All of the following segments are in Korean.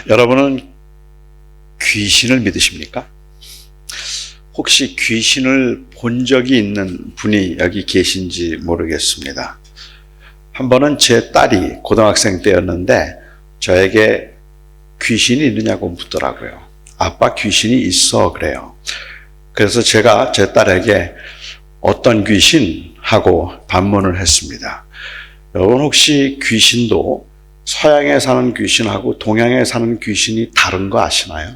여러분은 귀신을 믿으십니까? 혹시 귀신을 본 적이 있는 분이 여기 계신지 모르겠습니다. 한 번은 제 딸이 고등학생 때였는데 저에게 귀신이 있느냐고 묻더라고요. 아빠 귀신이 있어 그래요. 그래서 제가 제 딸에게 어떤 귀신? 하고 반문을 했습니다. 여러분 혹시 귀신도 서양에 사는 귀신하고 동양에 사는 귀신이 다른 거 아시나요?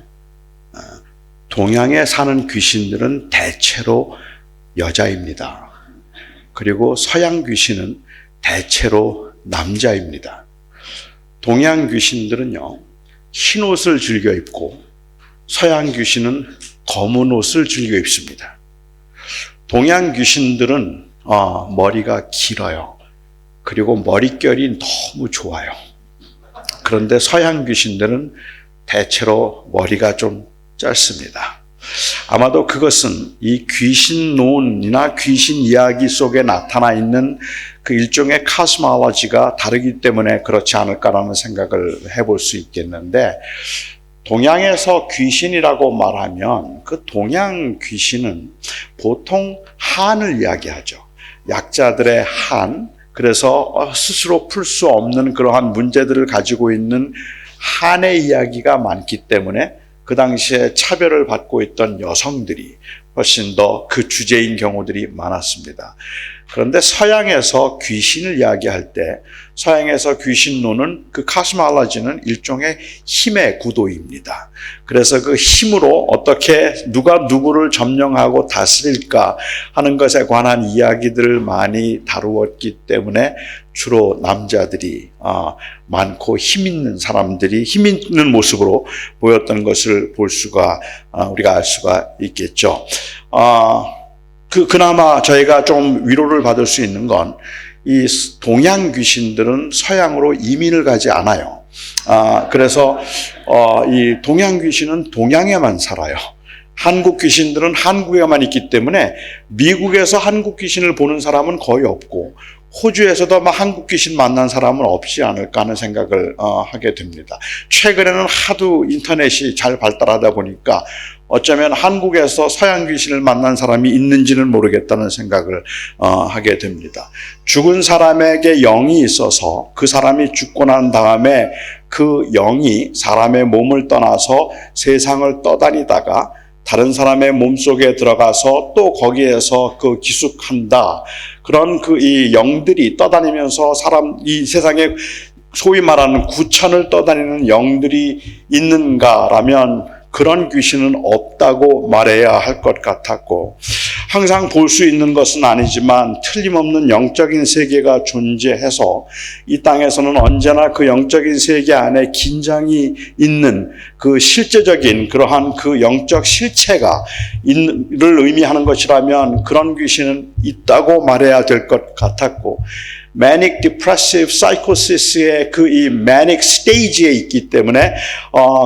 동양에 사는 귀신들은 대체로 여자입니다. 그리고 서양 귀신은 대체로 남자입니다. 동양 귀신들은요, 흰 옷을 즐겨 입고 서양 귀신은 검은 옷을 즐겨 입습니다. 동양 귀신들은 머리가 길어요. 그리고 머릿결이 너무 좋아요. 그런데 서양 귀신들은 대체로 머리가 좀 짧습니다. 아마도 그것은 이 귀신론이나 귀신 이야기 속에 나타나 있는 그 일종의 카스몰로지가 다르기 때문에 그렇지 않을까라는 생각을 해볼 수 있겠는데, 동양에서 귀신이라고 말하면 그 동양 귀신은 보통 한을 이야기하죠. 약자들의 한, 그래서 스스로 풀 수 없는 그러한 문제들을 가지고 있는 한의 이야기가 많기 때문에 그 당시에 차별을 받고 있던 여성들이 훨씬 더 그 주제인 경우들이 많았습니다. 그런데 서양에서 귀신을 이야기할 때 서양에서 귀신론은 그 카스몰로지는 일종의 힘의 구도입니다. 그래서 그 힘으로 어떻게 누가 누구를 점령하고 다스릴까 하는 것에 관한 이야기들을 많이 다루었기 때문에 주로 남자들이 많고 힘 있는 사람들이 힘 있는 모습으로 보였던 것을 볼 수가 우리가 알 수가 있겠죠. 그나마 저희가 좀 위로를 받을 수 있는 건 이 동양 귀신들은 서양으로 이민을 가지 않아요. 그래서 이 동양 귀신은 동양에만 살아요. 한국 귀신들은 한국에만 있기 때문에 미국에서 한국 귀신을 보는 사람은 거의 없고 호주에서도 아마 한국 귀신 만난 사람은 없지 않을까 하는 생각을 하게 됩니다. 최근에는 하도 인터넷이 잘 발달하다 보니까 어쩌면 한국에서 서양 귀신을 만난 사람이 있는지는 모르겠다는 생각을 하게 됩니다. 죽은 사람에게 영이 있어서 그 사람이 죽고 난 다음에 그 영이 사람의 몸을 떠나서 세상을 떠다니다가 다른 사람의 몸속에 들어가서 또 거기에서 그 기숙한다. 그런 이 영들이 떠다니면서 이 세상에 소위 말하는 구천을 떠다니는 영들이 있는가라면 그런 귀신은 없다고 말해야 할 것 같았고, 항상 볼 수 있는 것은 아니지만 틀림없는 영적인 세계가 존재해서 이 땅에서는 언제나 그 영적인 세계 안에 긴장이 있는 그 실제적인 그러한 그 영적 실체가 를 의미하는 것이라면 그런 귀신은 있다고 말해야 될 것 같았고, Manic Depressive Psychosis의 그 이 Manic Stage에 있기 때문에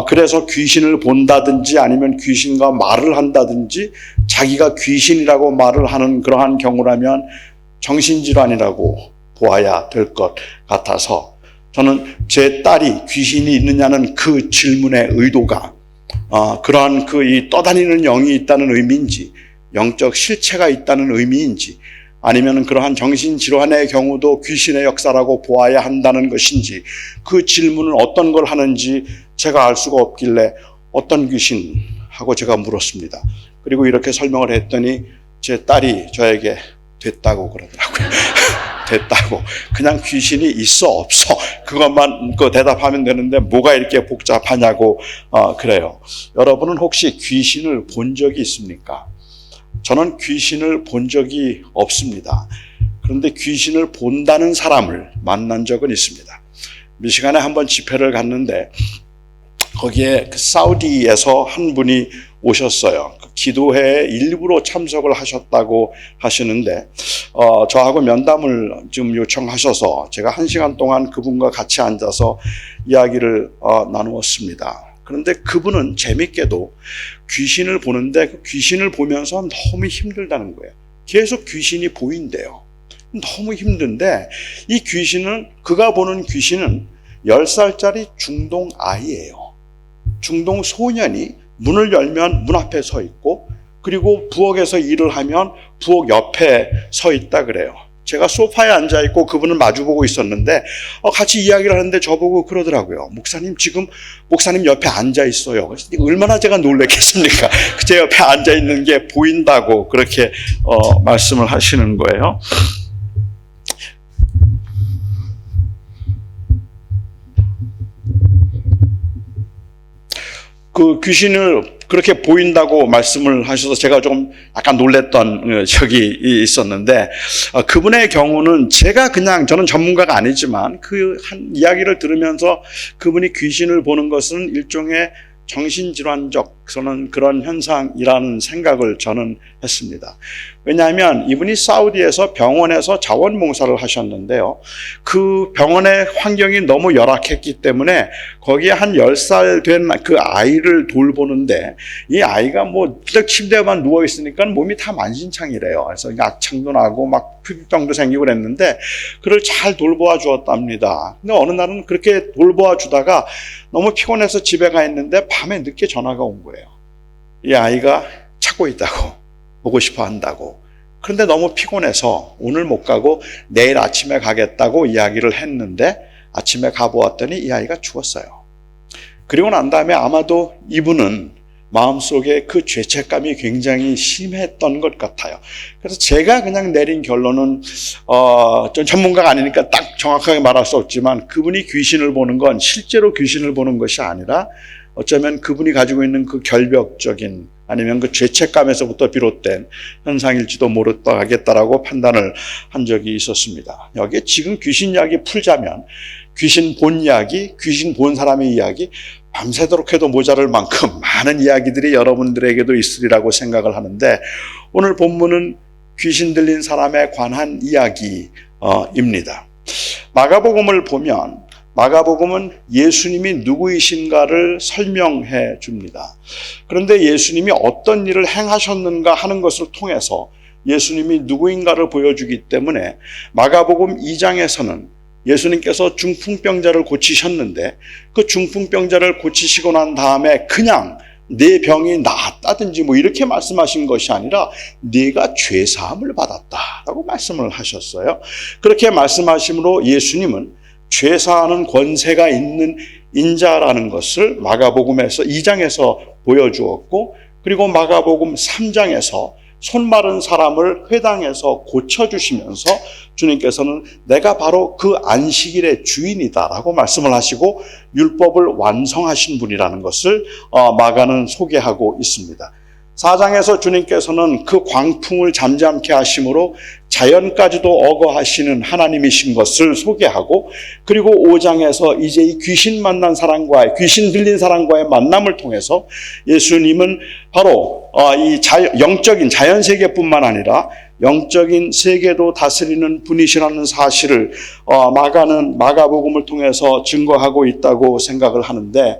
그래서 귀신을 본다든지 아니면 귀신과 말을 한다든지 자기가 귀신이라고 말을 하는 그러한 경우라면 정신질환이라고 보아야 될 것 같아서 저는 제 딸이 귀신이 있느냐는 그 질문의 의도가 그러한 그 이 떠다니는 영이 있다는 의미인지 영적 실체가 있다는 의미인지 아니면 그러한 정신질환의 경우도 귀신의 역사라고 보아야 한다는 것인지 그 질문은 어떤 걸 하는지 제가 알 수가 없길래 어떤 귀신? 하고 제가 물었습니다. 그리고 이렇게 설명을 했더니 제 딸이 저에게 됐다고 그러더라고요. 됐다고. 그냥 귀신이 있어 없어 그것만 대답하면 되는데 뭐가 이렇게 복잡하냐고 그래요. 여러분은 혹시 귀신을 본 적이 있습니까? 저는 귀신을 본 적이 없습니다. 그런데 귀신을 본다는 사람을 만난 적은 있습니다. 미시간에 한번 집회를 갔는데 거기에 사우디에서 한 분이 오셨어요. 그 기도회에 일부러 참석을 하셨다고 하시는데 저하고 면담을 좀 요청하셔서 제가 1시간 동안 그분과 같이 앉아서 이야기를 나누었습니다. 그런데 그분은 재밌게도 귀신을 보는데 그 귀신을 보면서 너무 힘들다는 거예요. 계속 귀신이 보인대요. 너무 힘든데 이 귀신은 그가 보는 귀신은 10살짜리 중동 아이예요. 중동 소년이 문을 열면 문 앞에 서 있고, 그리고 부엌에서 일을 하면 부엌 옆에 서 있다 그래요. 제가 소파에 앉아 있고 그분을 마주보고 있었는데 같이 이야기를 하는데 저보고 그러더라고요. 목사님, 지금 목사님 옆에 앉아 있어요. 얼마나 제가 놀랬겠습니까? 제 옆에 앉아 있는 게 보인다고 그렇게 말씀을 하시는 거예요. 그 귀신을 그렇게 보인다고 말씀을 하셔서 제가 좀 약간 놀랬던 적이 있었는데, 그분의 경우는 저는 전문가가 아니지만 그 한 이야기를 들으면서 그분이 귀신을 보는 것은 일종의 정신질환적 그런 현상이라는 생각을 저는 했습니다. 왜냐하면 이분이 사우디에서 병원에서 자원봉사를 하셨는데요. 그 병원의 환경이 너무 열악했기 때문에 거기에 한 10살 된 그 아이를 돌보는데, 이 아이가 침대에만 누워있으니까 몸이 다 만신창이래요. 그래서 악창도 나고 막 피부병도 생기고 그랬는데 그를 잘 돌보아 주었답니다. 근데 어느 날은 그렇게 돌보아 주다가 너무 피곤해서 집에 가 있는데 밤에 늦게 전화가 온 거예요. 이 아이가 찾고 있다고, 보고 싶어 한다고. 그런데 너무 피곤해서 오늘 못 가고 내일 아침에 가겠다고 이야기를 했는데, 아침에 가보았더니 이 아이가 죽었어요. 그리고 난 다음에 아마도 이분은 마음속에 그 죄책감이 굉장히 심했던 것 같아요. 그래서 제가 그냥 내린 결론은 좀 전문가가 아니니까 딱 정확하게 말할 수 없지만, 그분이 귀신을 보는 건 실제로 귀신을 보는 것이 아니라 어쩌면 그분이 가지고 있는 그 결벽적인, 아니면 그 죄책감에서부터 비롯된 현상일지도 모르겠다라고 판단을 한 적이 있었습니다. 여기에 지금 귀신 이야기 풀자면 귀신 본 이야기, 귀신 본 사람의 이야기, 밤새도록 해도 모자랄 만큼 많은 이야기들이 여러분들에게도 있으리라고 생각을 하는데, 오늘 본문은 귀신 들린 사람에 관한 이야기입니다. 마가복음을 보면 마가복음은 예수님이 누구이신가를 설명해 줍니다. 그런데 예수님이 어떤 일을 행하셨는가 하는 것을 통해서 예수님이 누구인가를 보여주기 때문에 마가복음 2장에서는 예수님께서 중풍병자를 고치셨는데, 그 중풍병자를 고치시고 난 다음에 그냥 내 병이 나았다든지 이렇게 말씀하신 것이 아니라 네가 죄사함을 받았다라고 말씀을 하셨어요. 그렇게 말씀하심으로 예수님은 죄사하는 권세가 있는 인자라는 것을 마가복음에서 2장에서 보여주었고, 그리고 마가복음 3장에서 손 마른 사람을 회당에서 고쳐주시면서 주님께서는 내가 바로 그 안식일의 주인이다라고 말씀을 하시고 율법을 완성하신 분이라는 것을 마가는 소개하고 있습니다. 4장에서 주님께서는 그 광풍을 잠잠케 하심으로 자연까지도 억어하시는 하나님이신 것을 소개하고, 그리고 5장에서 이제 이 귀신 들린 사람과의 만남을 통해서 예수님은 바로 이 영적인 자연 세계뿐만 아니라 영적인 세계도 다스리는 분이시라는 사실을 마가복음을 통해서 증거하고 있다고 생각을 하는데,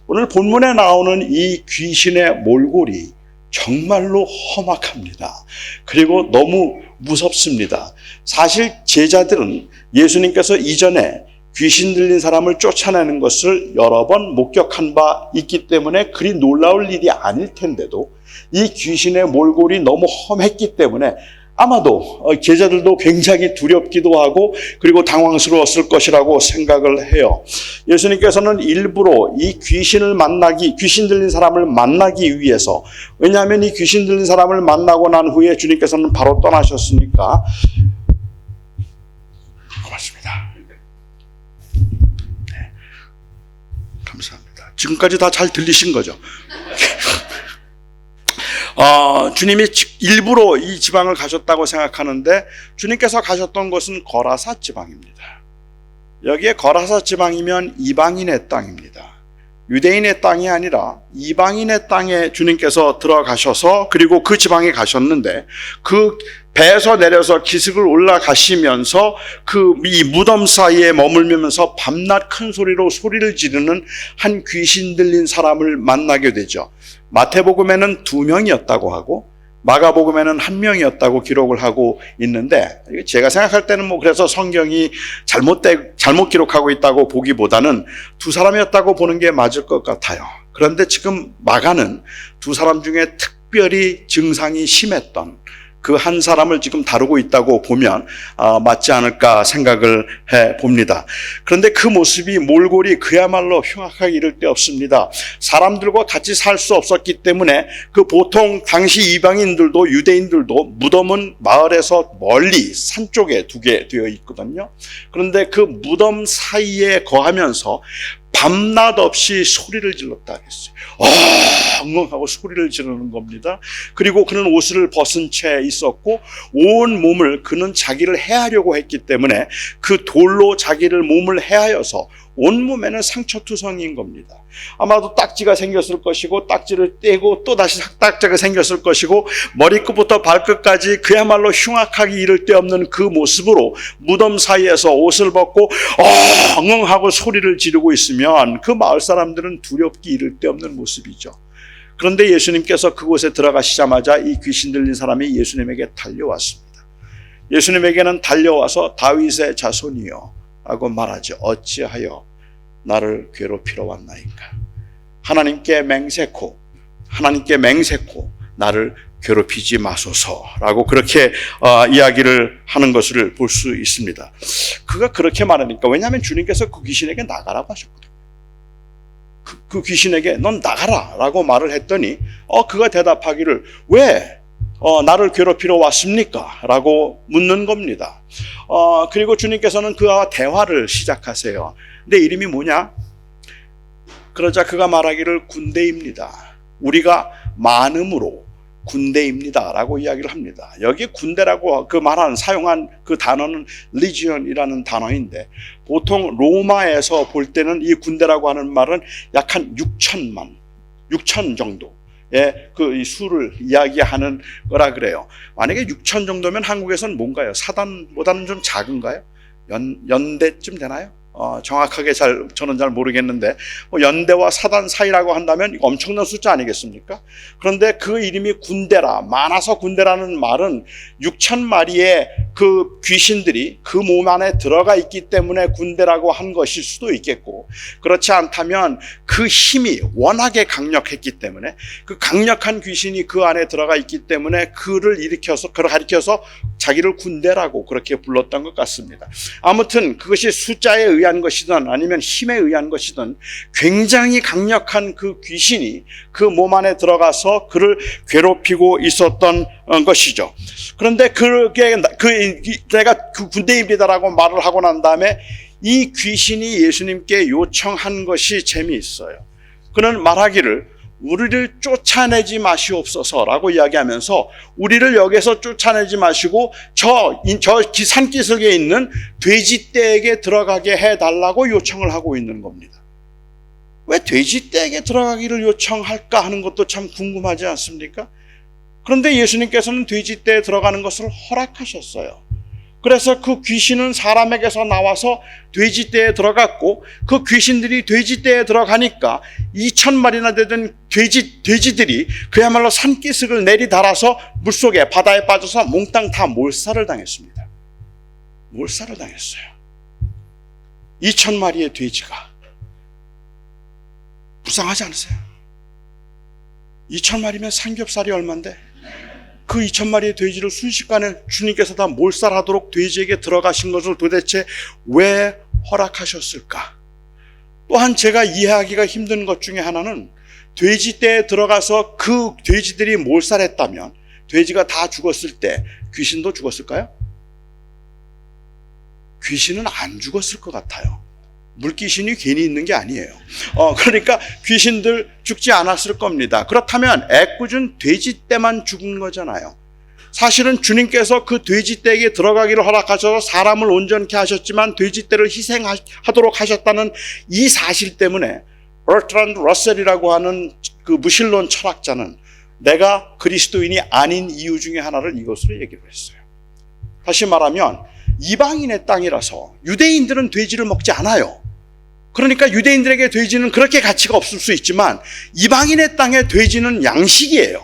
오늘 본문에 나오는 이 귀신의 몰골이 정말로 험악합니다. 그리고 너무 무섭습니다. 사실 제자들은 예수님께서 이전에 귀신 들린 사람을 쫓아내는 것을 여러 번 목격한 바 있기 때문에 그리 놀라울 일이 아닐 텐데도, 이 귀신의 몰골이 너무 험했기 때문에 아마도 제자들도 굉장히 두렵기도 하고 그리고 당황스러웠을 것이라고 생각을 해요. 예수님께서는 일부러 이 귀신 들린 사람을 만나기 위해서, 왜냐하면 이 귀신 들린 사람을 만나고 난 후에 주님께서는 바로 떠나셨으니까. 고맙습니다. 네, 감사합니다. 지금까지 다 잘 들리신 거죠? 주님이 일부러 이 지방을 가셨다고 생각하는데, 주님께서 가셨던 곳은 거라사 지방입니다. 여기에 거라사 지방이면 이방인의 땅입니다. 유대인의 땅이 아니라 이방인의 땅에 주님께서 들어가셔서, 그리고 그 지방에 가셨는데, 그 배에서 내려서 기슭을 올라가시면서 이 무덤 사이에 머물면서 밤낮 큰 소리로 소리를 지르는 한 귀신 들린 사람을 만나게 되죠. 마태복음에는 2명이었다고 하고 마가복음에는 1명이었다고 기록을 하고 있는데, 제가 생각할 때는 그래서 성경이 잘못 기록하고 있다고 보기보다는 2사람이었다고 보는 게 맞을 것 같아요. 그런데 지금 마가는 두 사람 중에 특별히 증상이 심했던 그 한 사람을 지금 다루고 있다고 보면 맞지 않을까 생각을 해봅니다. 그런데 그 모습이 몰골이 그야말로 흉악하게 이를 데 없습니다. 사람들과 같이 살 수 없었기 때문에 그 보통 당시 이방인들도 유대인들도 무덤은 마을에서 멀리 산 쪽에 두게 되어 있거든요. 그런데 그 무덤 사이에 거하면서 밤낮 없이 소리를 질렀다 했어요. 엉엉하고 소리를 지르는 겁니다. 그리고 그는 옷을 벗은 채 있었고 온 몸을 그는 자기를 해하려고 했기 때문에 그 돌로 자기를 몸을 해하여서 온몸에는 상처투성인 겁니다. 아마도 딱지가 생겼을 것이고 딱지를 떼고 또 다시 딱지가 생겼을 것이고 머리끝부터 발끝까지 그야말로 흉악하게 이를 데 없는 그 모습으로 무덤 사이에서 옷을 벗고 엉엉하고 소리를 지르고 있으면 그 마을 사람들은 두렵게 이를 데 없는 모습이죠. 그런데 예수님께서 그곳에 들어가시자마자 이 귀신 들린 사람이 예수님에게 달려왔습니다. 예수님에게는 달려와서 다윗의 자손이여 라고 말하지 어찌하여 나를 괴롭히러 왔나이까. 하나님께 맹세코 나를 괴롭히지 마소서라고 그렇게 이야기를 하는 것을 볼 수 있습니다. 그가 그렇게 말하니까, 왜냐하면 주님께서 그 귀신에게 나가라고 하셨거든요. 그 귀신에게 넌 나가라 라고 말을 했더니 그가 대답하기를 왜 나를 괴롭히러 왔습니까? 라고 묻는 겁니다. 그리고 주님께서는 그와 대화를 시작하세요. 내 이름이 뭐냐? 그러자 그가 말하기를 군대입니다. 우리가 많음으로 군대입니다 라고 이야기를 합니다. 여기 군대라고 사용한 그 단어는 legion이라는 단어인데, 보통 로마에서 볼 때는 이 군대라고 하는 말은 약 한 6천 정도 그 수를 이야기하는 거라 그래요. 만약에 6천 정도면 한국에서는 뭔가요? 사단보다는 좀 작은가요? 연대쯤 되나요? 정확하게 저는 잘 모르겠는데, 연대와 사단 사이라고 한다면 엄청난 숫자 아니겠습니까? 그런데 그 이름이 군대라, 많아서 군대라는 말은 6천 마리의 그 귀신들이 그 몸 안에 들어가 있기 때문에 군대라고 한 것일 수도 있겠고, 그렇지 않다면 그 힘이 워낙에 강력했기 때문에, 그 강력한 귀신이 그 안에 들어가 있기 때문에 그를 가리켜서 자기를 군대라고 그렇게 불렀던 것 같습니다. 아무튼 그것이 숫자에 의한 것이든 아니면 힘에 의한 것이든 굉장히 강력한 그 귀신이 그 몸 안에 들어가서 그를 괴롭히고 있었던 것이죠. 그런데 내가 그 군대입니다라고 말을 하고 난 다음에 이 귀신이 예수님께 요청한 것이 재미있어요. 그는 말하기를 우리를 쫓아내지 마시옵소서라고 이야기하면서 우리를 여기서 쫓아내지 마시고 저 산기슭에 있는 돼지떼에게 들어가게 해달라고 요청을 하고 있는 겁니다. 왜 돼지떼에게 들어가기를 요청할까 하는 것도 참 궁금하지 않습니까? 그런데 예수님께서는 돼지떼에 들어가는 것을 허락하셨어요. 그래서 그 귀신은 사람에게서 나와서 돼지떼에 들어갔고, 그 귀신들이 돼지떼에 들어가니까 2,000마리나 되던 돼지들이 그야말로 산기슭을 내리달아서 물속에 바다에 빠져서 몽땅 다 몰살을 당했습니다. 몰살을 당했어요. 2,000마리의 돼지가. 불쌍하지 않으세요? 2,000마리면 삼겹살이 얼만데 그 2,000마리의 돼지를 순식간에 주님께서 다 몰살하도록 돼지에게 들어가신 것을 도대체 왜 허락하셨을까? 또한 제가 이해하기가 힘든 것 중에 하나는, 돼지떼에 들어가서 그 돼지들이 몰살했다면 돼지가 다 죽었을 때 귀신도 죽었을까요? 귀신은 안 죽었을 것 같아요. 물귀신이 괜히 있는 게 아니에요. 그러니까 귀신들 죽지 않았을 겁니다. 그렇다면 애꿎은 돼지떼만 죽은 거잖아요. 사실은 주님께서 그 돼지떼에게 들어가기를 허락하셔서 사람을 온전케 하셨지만 돼지떼를 희생하도록 하셨다는 이 사실 때문에 버트란드 러셀이라고 하는 그 무신론 철학자는 내가 그리스도인이 아닌 이유 중에 하나를 이것으로 얘기를 했어요. 다시 말하면 이방인의 땅이라서 유대인들은 돼지를 먹지 않아요. 그러니까 유대인들에게 돼지는 그렇게 가치가 없을 수 있지만 이방인의 땅의 돼지는 양식이에요.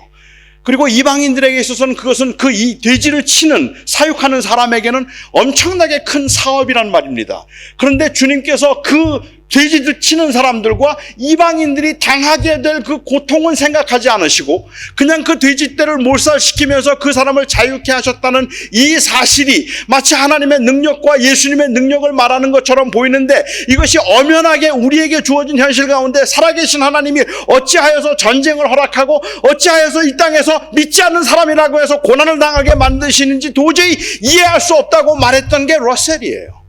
그리고 이방인들에게 있어서는 그것은 이 돼지를 치는, 사육하는 사람에게는 엄청나게 큰 사업이란 말입니다. 그런데 주님께서 그 돼지들 치는 사람들과 이방인들이 당하게 될 그 고통은 생각하지 않으시고 그냥 그 돼지떼를 몰살시키면서 그 사람을 자유케 하셨다는 이 사실이 마치 하나님의 능력과 예수님의 능력을 말하는 것처럼 보이는데, 이것이 엄연하게 우리에게 주어진 현실 가운데 살아계신 하나님이 어찌하여서 전쟁을 허락하고 어찌하여서 이 땅에서 믿지 않는 사람이라고 해서 고난을 당하게 만드시는지 도저히 이해할 수 없다고 말했던 게 러셀이에요.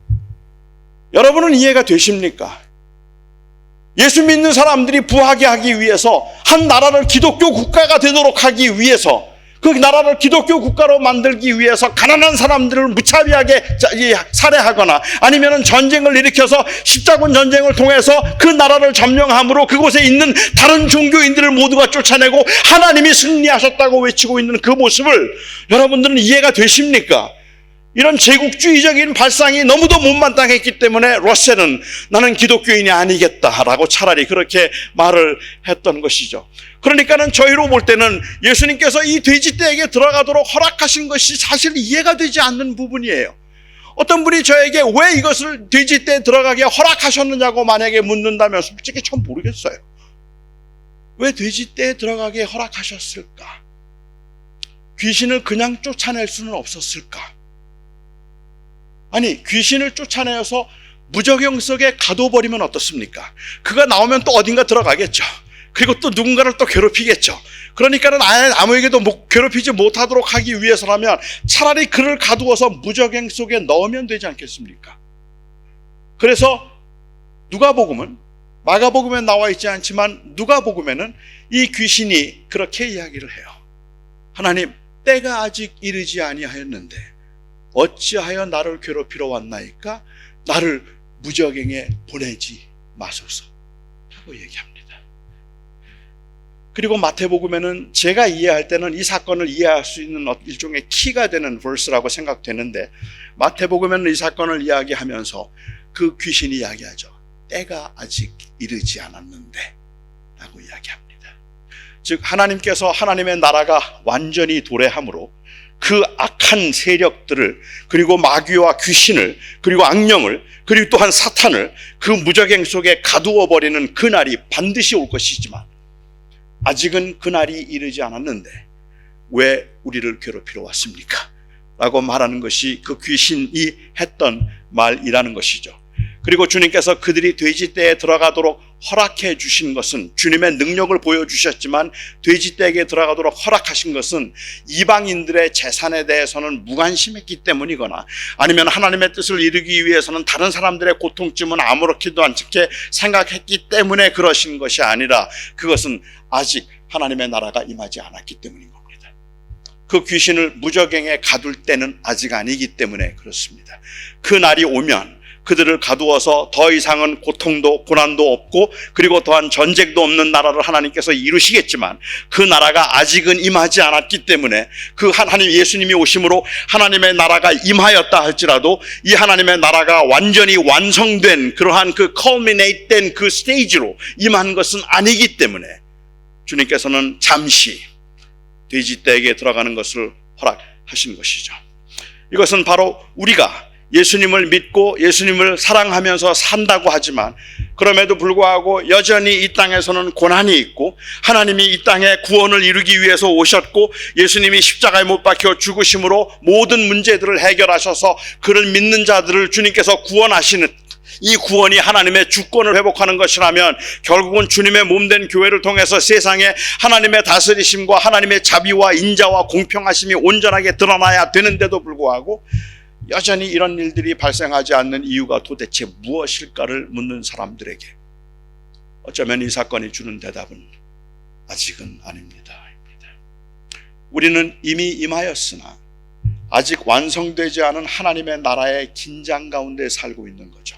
여러분은 이해가 되십니까? 예수 믿는 사람들이 부하게 하기 위해서, 한 나라를 기독교 국가가 되도록 하기 위해서, 그 나라를 기독교 국가로 만들기 위해서 가난한 사람들을 무차별하게 살해하거나 아니면 전쟁을 일으켜서 십자군 전쟁을 통해서 그 나라를 점령함으로 그곳에 있는 다른 종교인들을 모두가 쫓아내고 하나님이 승리하셨다고 외치고 있는 그 모습을 여러분들은 이해가 되십니까? 이런 제국주의적인 발상이 너무도 못마땅했기 때문에 러셀은 나는 기독교인이 아니겠다라고 차라리 그렇게 말을 했던 것이죠. 그러니까는 저희로 볼 때는 예수님께서 이 돼지떼에게 들어가도록 허락하신 것이 사실 이해가 되지 않는 부분이에요. 어떤 분이 저에게 왜 이것을 돼지떼에 들어가게 허락하셨느냐고 만약에 묻는다면 솔직히 전 모르겠어요. 왜 돼지떼에 들어가게 허락하셨을까? 귀신을 그냥 쫓아낼 수는 없었을까? 아니, 귀신을 쫓아내어서 무적영 속에 가둬버리면 어떻습니까? 그가 나오면 또 어딘가 들어가겠죠. 그리고 또 누군가를 또 괴롭히겠죠. 그러니까는 아무에게도 괴롭히지 못하도록 하기 위해서라면 차라리 그를 가두어서 무적행 속에 넣으면 되지 않겠습니까? 그래서 누가복음은, 마가복음에 나와 있지 않지만 누가복음에는 이 귀신이 그렇게 이야기를 해요. 하나님, 때가 아직 이르지 아니하였는데 어찌하여 나를 괴롭히러 왔나이까? 나를 무적행에 보내지 마소서 하고 얘기합니다. 그리고 마태복음에는 제가 이해할 때는 이 사건을 이해할 수 있는 일종의 키가 되는 verse라고 생각되는데, 마태복음에는 이 사건을 이야기하면서 그 귀신이 이야기하죠. 때가 아직 이르지 않았는데 라고 이야기합니다. 즉 하나님께서, 하나님의 나라가 완전히 도래함으로 그 악한 세력들을, 그리고 마귀와 귀신을, 그리고 악령을, 그리고 또한 사탄을 그 무적행 속에 가두어 버리는 그날이 반드시 올 것이지만 아직은 그날이 이르지 않았는데 왜 우리를 괴롭히러 왔습니까? 라고 말하는 것이 그 귀신이 했던 말이라는 것이죠. 그리고 주님께서 그들이 돼지떼에 들어가도록 허락해 주신 것은, 주님의 능력을 보여주셨지만 돼지떼에게 들어가도록 허락하신 것은 이방인들의 재산에 대해서는 무관심했기 때문이거나 아니면 하나님의 뜻을 이루기 위해서는 다른 사람들의 고통쯤은 아무렇지도 않게 생각했기 때문에 그러신 것이 아니라 그것은 아직 하나님의 나라가 임하지 않았기 때문인 겁니다. 그 귀신을 무적행에 가둘 때는 아직 아니기 때문에 그렇습니다. 그 날이 오면 그들을 가두어서 더 이상은 고통도 고난도 없고 그리고 또한 전쟁도 없는 나라를 하나님께서 이루시겠지만 그 나라가 아직은 임하지 않았기 때문에 그 하나님, 예수님이 오심으로 하나님의 나라가 임하였다 할지라도 이 하나님의 나라가 완전히 완성된 그러한 그 culminate 된 그 스테이지로 임한 것은 아니기 때문에 주님께서는 잠시 돼지떼에게 들어가는 것을 허락하신 것이죠. 이것은 바로 우리가 예수님을 믿고 예수님을 사랑하면서 산다고 하지만 그럼에도 불구하고 여전히 이 땅에서는 고난이 있고 하나님이 이 땅에 구원을 이루기 위해서 오셨고 예수님이 십자가에 못 박혀 죽으심으로 모든 문제들을 해결하셔서 그를 믿는 자들을 주님께서 구원하시는 이 구원이 하나님의 주권을 회복하는 것이라면 결국은 주님의 몸된 교회를 통해서 세상에 하나님의 다스리심과 하나님의 자비와 인자와 공평하심이 온전하게 드러나야 되는데도 불구하고 여전히 이런 일들이 발생하지 않는 이유가 도대체 무엇일까를 묻는 사람들에게 어쩌면 이 사건이 주는 대답은 아직은 아닙니다. 우리는 이미 임하였으나 아직 완성되지 않은 하나님의 나라의 긴장 가운데 살고 있는 거죠.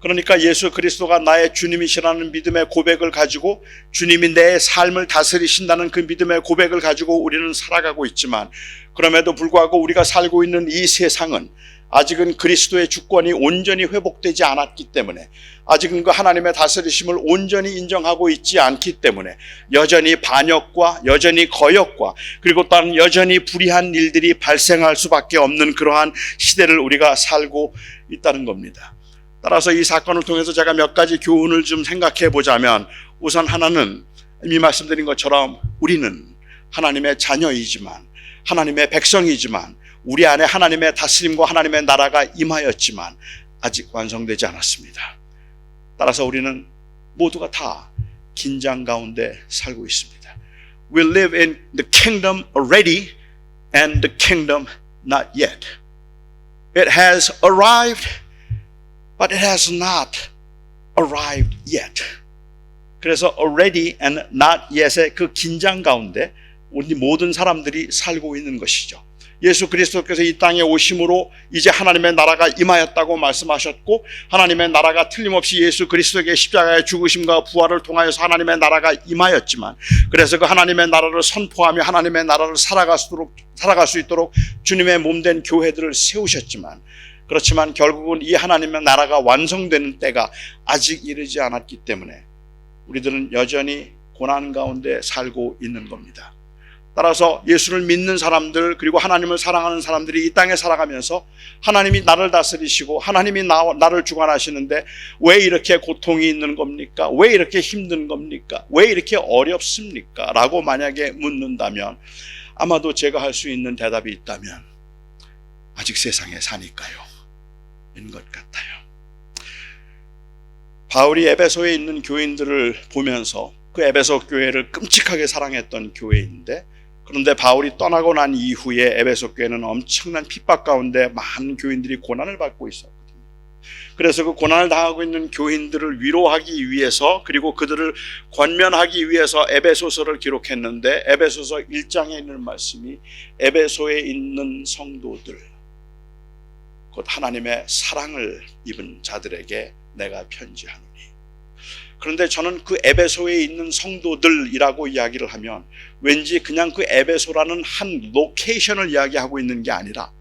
그러니까 예수 그리스도가 나의 주님이시라는 믿음의 고백을 가지고 주님이 내 삶을 다스리신다는 그 믿음의 고백을 가지고 우리는 살아가고 있지만 그럼에도 불구하고 우리가 살고 있는 이 세상은 아직은 그리스도의 주권이 온전히 회복되지 않았기 때문에 아직은 그 하나님의 다스리심을 온전히 인정하고 있지 않기 때문에 여전히 반역과 여전히 거역과 그리고 또한 여전히 불의한 일들이 발생할 수밖에 없는 그러한 시대를 우리가 살고 있다는 겁니다. 따라서 이 사건을 통해서 제가 몇 가지 교훈을 좀 생각해 보자면, 우선 하나는 이미 말씀드린 것처럼 우리는 하나님의 자녀이지만, 하나님의 백성이지만, 우리 안에 하나님의 다스림과 하나님의 나라가 임하였지만 아직 완성되지 않았습니다. 따라서 우리는 모두가 다 긴장 가운데 살고 있습니다. We live in the kingdom already and the kingdom not yet. It has arrived, but it has not arrived yet. 그래서 already and not yet의 그 긴장 가운데 우리 모든 사람들이 살고 있는 것이죠. 예수 그리스도께서 이 땅에 오심으로 이제 하나님의 나라가 임하였다고 말씀하셨고, 하나님의 나라가 틀림없이 예수 그리스도의 십자가의 죽으심과 부활을 통하여서 하나님의 나라가 임하였지만, 그래서 그 하나님의 나라를 선포하며 하나님의 나라를 살아갈 수 있도록 주님의 몸된 교회들을 세우셨지만, 그렇지만 결국은 이 하나님의 나라가 완성되는 때가 아직 이르지 않았기 때문에 우리들은 여전히 고난 가운데 살고 있는 겁니다. 따라서 예수를 믿는 사람들, 그리고 하나님을 사랑하는 사람들이 이 땅에 살아가면서 하나님이 나를 다스리시고 하나님이 나를 주관하시는데 왜 이렇게 고통이 있는 겁니까? 왜 이렇게 힘든 겁니까? 왜 이렇게 어렵습니까? 라고 만약에 묻는다면, 아마도 제가 할 수 있는 대답이 있다면 아직 세상에 사니까요 인 것 같아요. 바울이 에베소에 있는 교인들을 보면서, 그 에베소 교회를 끔찍하게 사랑했던 교회인데, 그런데 바울이 떠나고 난 이후에 에베소 교회는 엄청난 핍박 가운데 많은 교인들이 고난을 받고 있었거든요. 그래서 그 고난을 당하고 있는 교인들을 위로하기 위해서, 그리고 그들을 권면하기 위해서 에베소서를 기록했는데, 에베소서 1장에 있는 말씀이 에베소에 있는 성도들, 곧 하나님의 사랑을 입은 자들에게 내가 편지하노니. 그런데 저는 그 에베소에 있는 성도들이라고 이야기를 하면 왠지 그냥 그 에베소라는 한 로케이션을 이야기하고 있는 게 아니라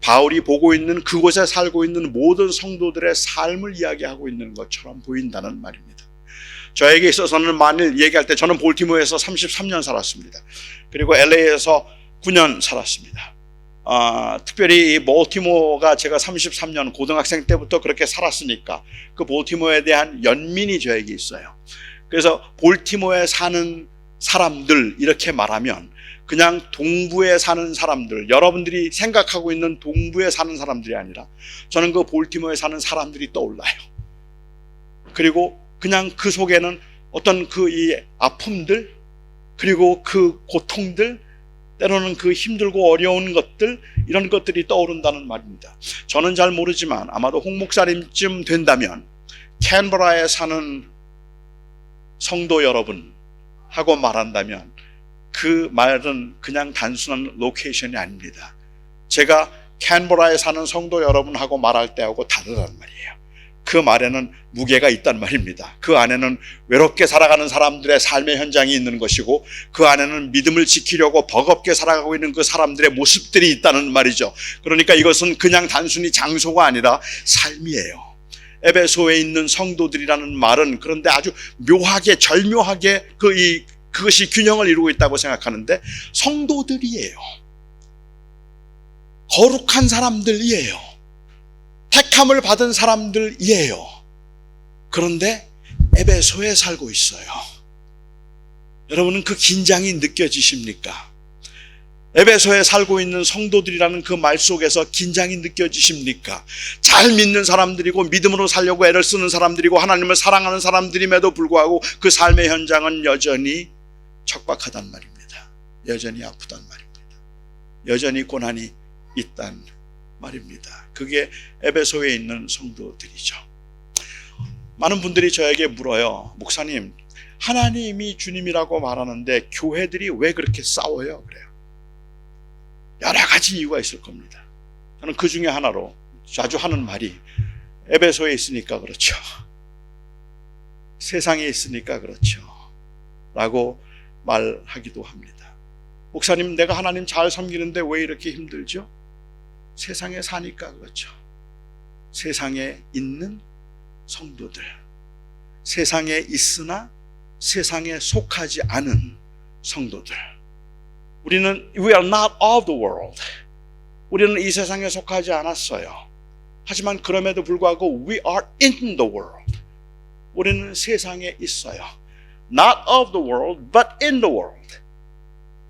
바울이 보고 있는 그곳에 살고 있는 모든 성도들의 삶을 이야기하고 있는 것처럼 보인다는 말입니다. 저에게 있어서는 만일 얘기할 때, 저는 볼티모어에서 33년 살았습니다. 그리고 LA에서 9년 살았습니다. 특별히 이 볼티모어가 제가 33년 고등학생 때부터 그렇게 살았으니까 그 볼티모어에 대한 연민이 저에게 있어요. 그래서 볼티모어에 사는 사람들 이렇게 말하면 그냥 동부에 사는 사람들, 여러분들이 생각하고 있는 동부에 사는 사람들이 아니라 저는 그 볼티모어에 사는 사람들이 떠올라요. 그리고 그냥 그 속에는 어떤 그 이 아픔들, 그리고 그 고통들, 때로는 그 힘들고 어려운 것들, 이런 것들이 떠오른다는 말입니다. 저는 잘 모르지만 아마도 홍 목사님쯤 된다면 캔버라에 사는 성도 여러분 하고 말한다면 그 말은 그냥 단순한 로케이션이 아닙니다. 제가 캔버라에 사는 성도 여러분하고 말할 때하고 다르단 말이에요. 그 말에는 무게가 있단 말입니다. 그 안에는 외롭게 살아가는 사람들의 삶의 현장이 있는 것이고, 그 안에는 믿음을 지키려고 버겁게 살아가고 있는 그 사람들의 모습들이 있다는 말이죠. 그러니까 이것은 그냥 단순히 장소가 아니라 삶이에요. 에베소에 있는 성도들이라는 말은 그런데 아주 묘하게, 절묘하게 그것이 균형을 이루고 있다고 생각하는데, 성도들이에요. 거룩한 사람들이에요. 택함을 받은 사람들이에요. 그런데 에베소에 살고 있어요. 여러분은 그 긴장이 느껴지십니까? 에베소에 살고 있는 성도들이라는 그 말 속에서 긴장이 느껴지십니까? 잘 믿는 사람들이고 믿음으로 살려고 애를 쓰는 사람들이고 하나님을 사랑하는 사람들임에도 불구하고 그 삶의 현장은 여전히 척박하단 말입니다. 여전히 아프단 말입니다. 여전히 고난이 있단 말입니다. 그게 에베소에 있는 성도들이죠. 많은 분들이 저에게 물어요. 목사님, 하나님이 주님이라고 말하는데 교회들이 왜 그렇게 싸워요? 그래요. 여러 가지 이유가 있을 겁니다. 저는 그 중에 하나로 자주 하는 말이 에베소에 있으니까 그렇죠. 세상에 있으니까 그렇죠. 라고 말하기도 합니다. 목사님, 내가 하나님 잘 섬기는데 왜 이렇게 힘들죠? 세상에 사니까 그렇죠. 세상에 있는 성도들, 세상에 있으나 세상에 속하지 않은 성도들. 우리는 We are not of the world. 우리는 이 세상에 속하지 않았어요. 하지만 그럼에도 불구하고 we are in the world. 우리는 세상에 있어요. Not of the world, but in the world.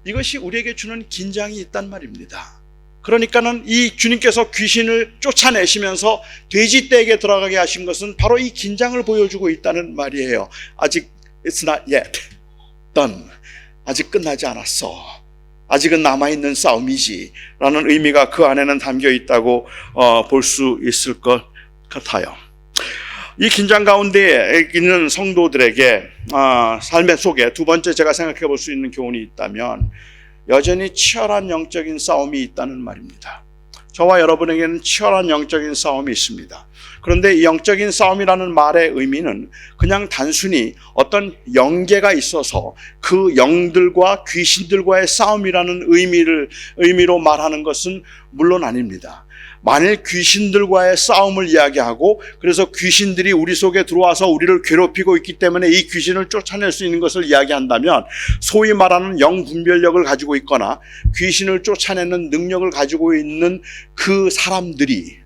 이것이 우리에게 주는 긴장이 있단 말입니다. 그러니까는 이 주님께서 귀신을 쫓아내시면서 돼지떼에게 들어가게 하신 것은 바로 이 긴장을 보여주고 있다는 말이에요. 아직 it's not yet done. 아직 끝나지 않았어. 아직은 남아있는 싸움이지 라는 의미가 그 안에는 담겨 있다고 볼 수 있을 것 같아요. 이 긴장 가운데 있는 성도들에게 삶의 속에 두 번째 제가 생각해 볼 수 있는 교훈이 있다면 여전히 치열한 영적인 싸움이 있다는 말입니다. 저와 여러분에게는 치열한 영적인 싸움이 있습니다. 그런데 이 영적인 싸움이라는 말의 의미는 그냥 단순히 어떤 영계가 있어서 그 영들과 귀신들과의 싸움이라는 의미로 말하는 것은 물론 아닙니다. 만일 귀신들과의 싸움을 이야기하고 그래서 귀신들이 우리 속에 들어와서 우리를 괴롭히고 있기 때문에 이 귀신을 쫓아낼 수 있는 것을 이야기한다면 소위 말하는 영분별력을 가지고 있거나 귀신을 쫓아내는 능력을 가지고 있는 그 사람들이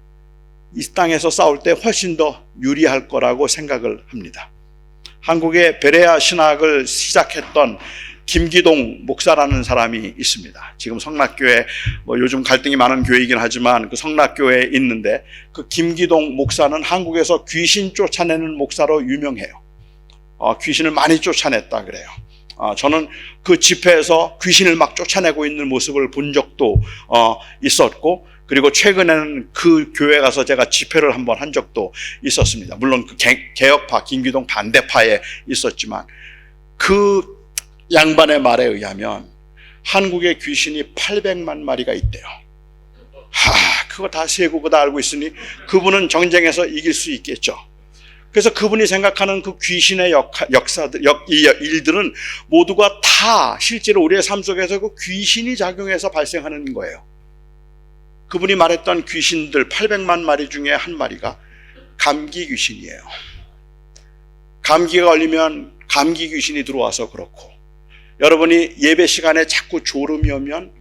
이 땅에서 싸울 때 훨씬 더 유리할 거라고 생각을 합니다. 한국의 베레아 신학을 시작했던 김기동 목사라는 사람이 있습니다. 지금 성락교회 요즘 갈등이 많은 교회이긴 하지만 그 성락교회에 있는데 그 김기동 목사는 한국에서 귀신 쫓아내는 목사로 유명해요. 귀신을 많이 쫓아냈다 그래요. 저는 그 집회에서 귀신을 막 쫓아내고 있는 모습을 본 적도 있었고 그리고 최근에는 그 교회 가서 제가 집회를 한번 한 적도 있었습니다. 물론 그 개혁파 김기동 반대파에 있었지만 그 양반의 말에 의하면 한국의 귀신이 800만 마리가 있대요. 그거 다 세고 다 알고 있으니 그분은 전쟁에서 이길 수 있겠죠. 그래서 그분이 생각하는 그 귀신의 일들은 모두가 다 실제로 우리의 삶 속에서 그 귀신이 작용해서 발생하는 거예요. 그분이 말했던 귀신들 800만 마리 중에 한 마리가 감기 귀신이에요. 감기가 걸리면 감기 귀신이 들어와서 그렇고 여러분이 예배 시간에 자꾸 졸음이 오면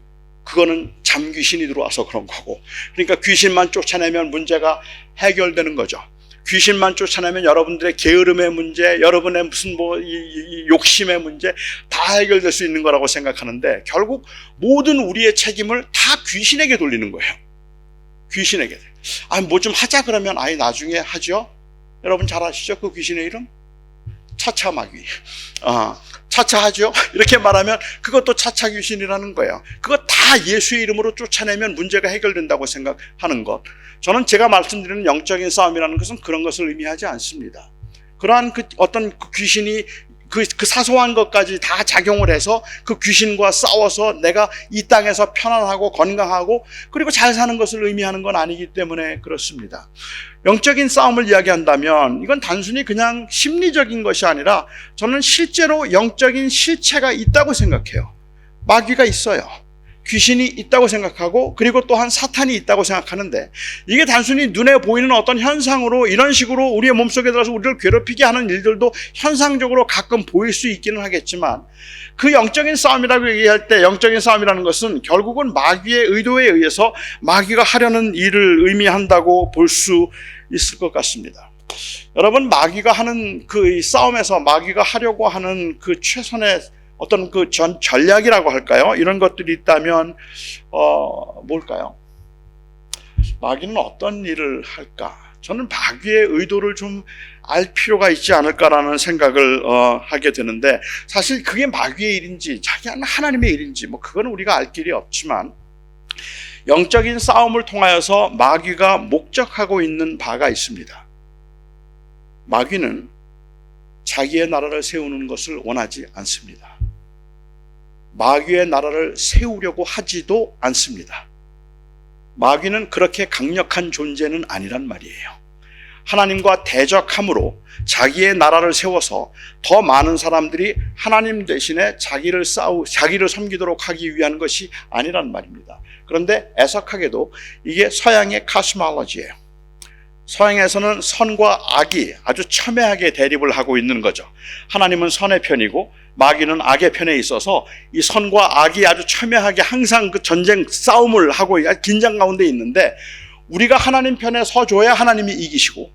그거는 잠귀신이 들어와서 그런 거고 그러니까 귀신만 쫓아내면 문제가 해결되는 거죠. 귀신만 쫓아내면 여러분들의 게으름의 문제, 여러분의 무슨 이 욕심의 문제 다 해결될 수 있는 거라고 생각하는데 결국 모든 우리의 책임을 다 귀신에게 돌리는 거예요. 귀신에게. 뭐 좀 하자 그러면 나중에 하죠. 여러분 잘 아시죠? 그 귀신의 이름? 차차마귀. 차차하죠? 이렇게 말하면 그것도 차차 귀신이라는 거예요. 그거 다 예수의 이름으로 쫓아내면 문제가 해결된다고 생각하는 것. 저는 제가 말씀드리는 영적인 싸움이라는 것은 그런 것을 의미하지 않습니다. 그러한 어떤 귀신이 그 사소한 것까지 다 작용을 해서 그 귀신과 싸워서 내가 이 땅에서 편안하고 건강하고 그리고 잘 사는 것을 의미하는 건 아니기 때문에 그렇습니다. 영적인 싸움을 이야기한다면 이건 단순히 그냥 심리적인 것이 아니라 저는 실제로 영적인 실체가 있다고 생각해요. 마귀가 있어요. 귀신이 있다고 생각하고 그리고 또한 사탄이 있다고 생각하는데 이게 단순히 눈에 보이는 어떤 현상으로 이런 식으로 우리의 몸속에 들어서 우리를 괴롭히게 하는 일들도 현상적으로 가끔 보일 수 있기는 하겠지만 그 영적인 싸움이라고 얘기할 때 영적인 싸움이라는 것은 결국은 마귀의 의도에 의해서 마귀가 하려는 일을 의미한다고 볼 수 있을 것 같습니다. 여러분 마귀가 하는 그 싸움에서 마귀가 하려고 하는 그 최선의 어떤 그 전략이라고 할까요? 이런 것들이 있다면 뭘까요? 마귀는 어떤 일을 할까? 저는 마귀의 의도를 좀 알 필요가 있지 않을까라는 생각을 하게 되는데 사실 그게 마귀의 일인지 자기 하나님의 일인지 그거는 우리가 알 길이 없지만 영적인 싸움을 통하여서 마귀가 목적하고 있는 바가 있습니다. 마귀는 자기의 나라를 세우는 것을 원하지 않습니다. 마귀의 나라를 세우려고 하지도 않습니다. 마귀는 그렇게 강력한 존재는 아니란 말이에요. 하나님과 대적함으로 자기의 나라를 세워서 더 많은 사람들이 하나님 대신에 자기를 섬기도록 하기 위한 것이 아니란 말입니다. 그런데 애석하게도 이게 서양의 카스몰로지예요. 서양에서는 선과 악이 아주 첨예하게 대립을 하고 있는 거죠. 하나님은 선의 편이고 마귀는 악의 편에 있어서 이 선과 악이 아주 첨예하게 항상 그 전쟁 싸움을 하고 긴장 가운데 있는데 우리가 하나님 편에 서줘야 하나님이 이기시고,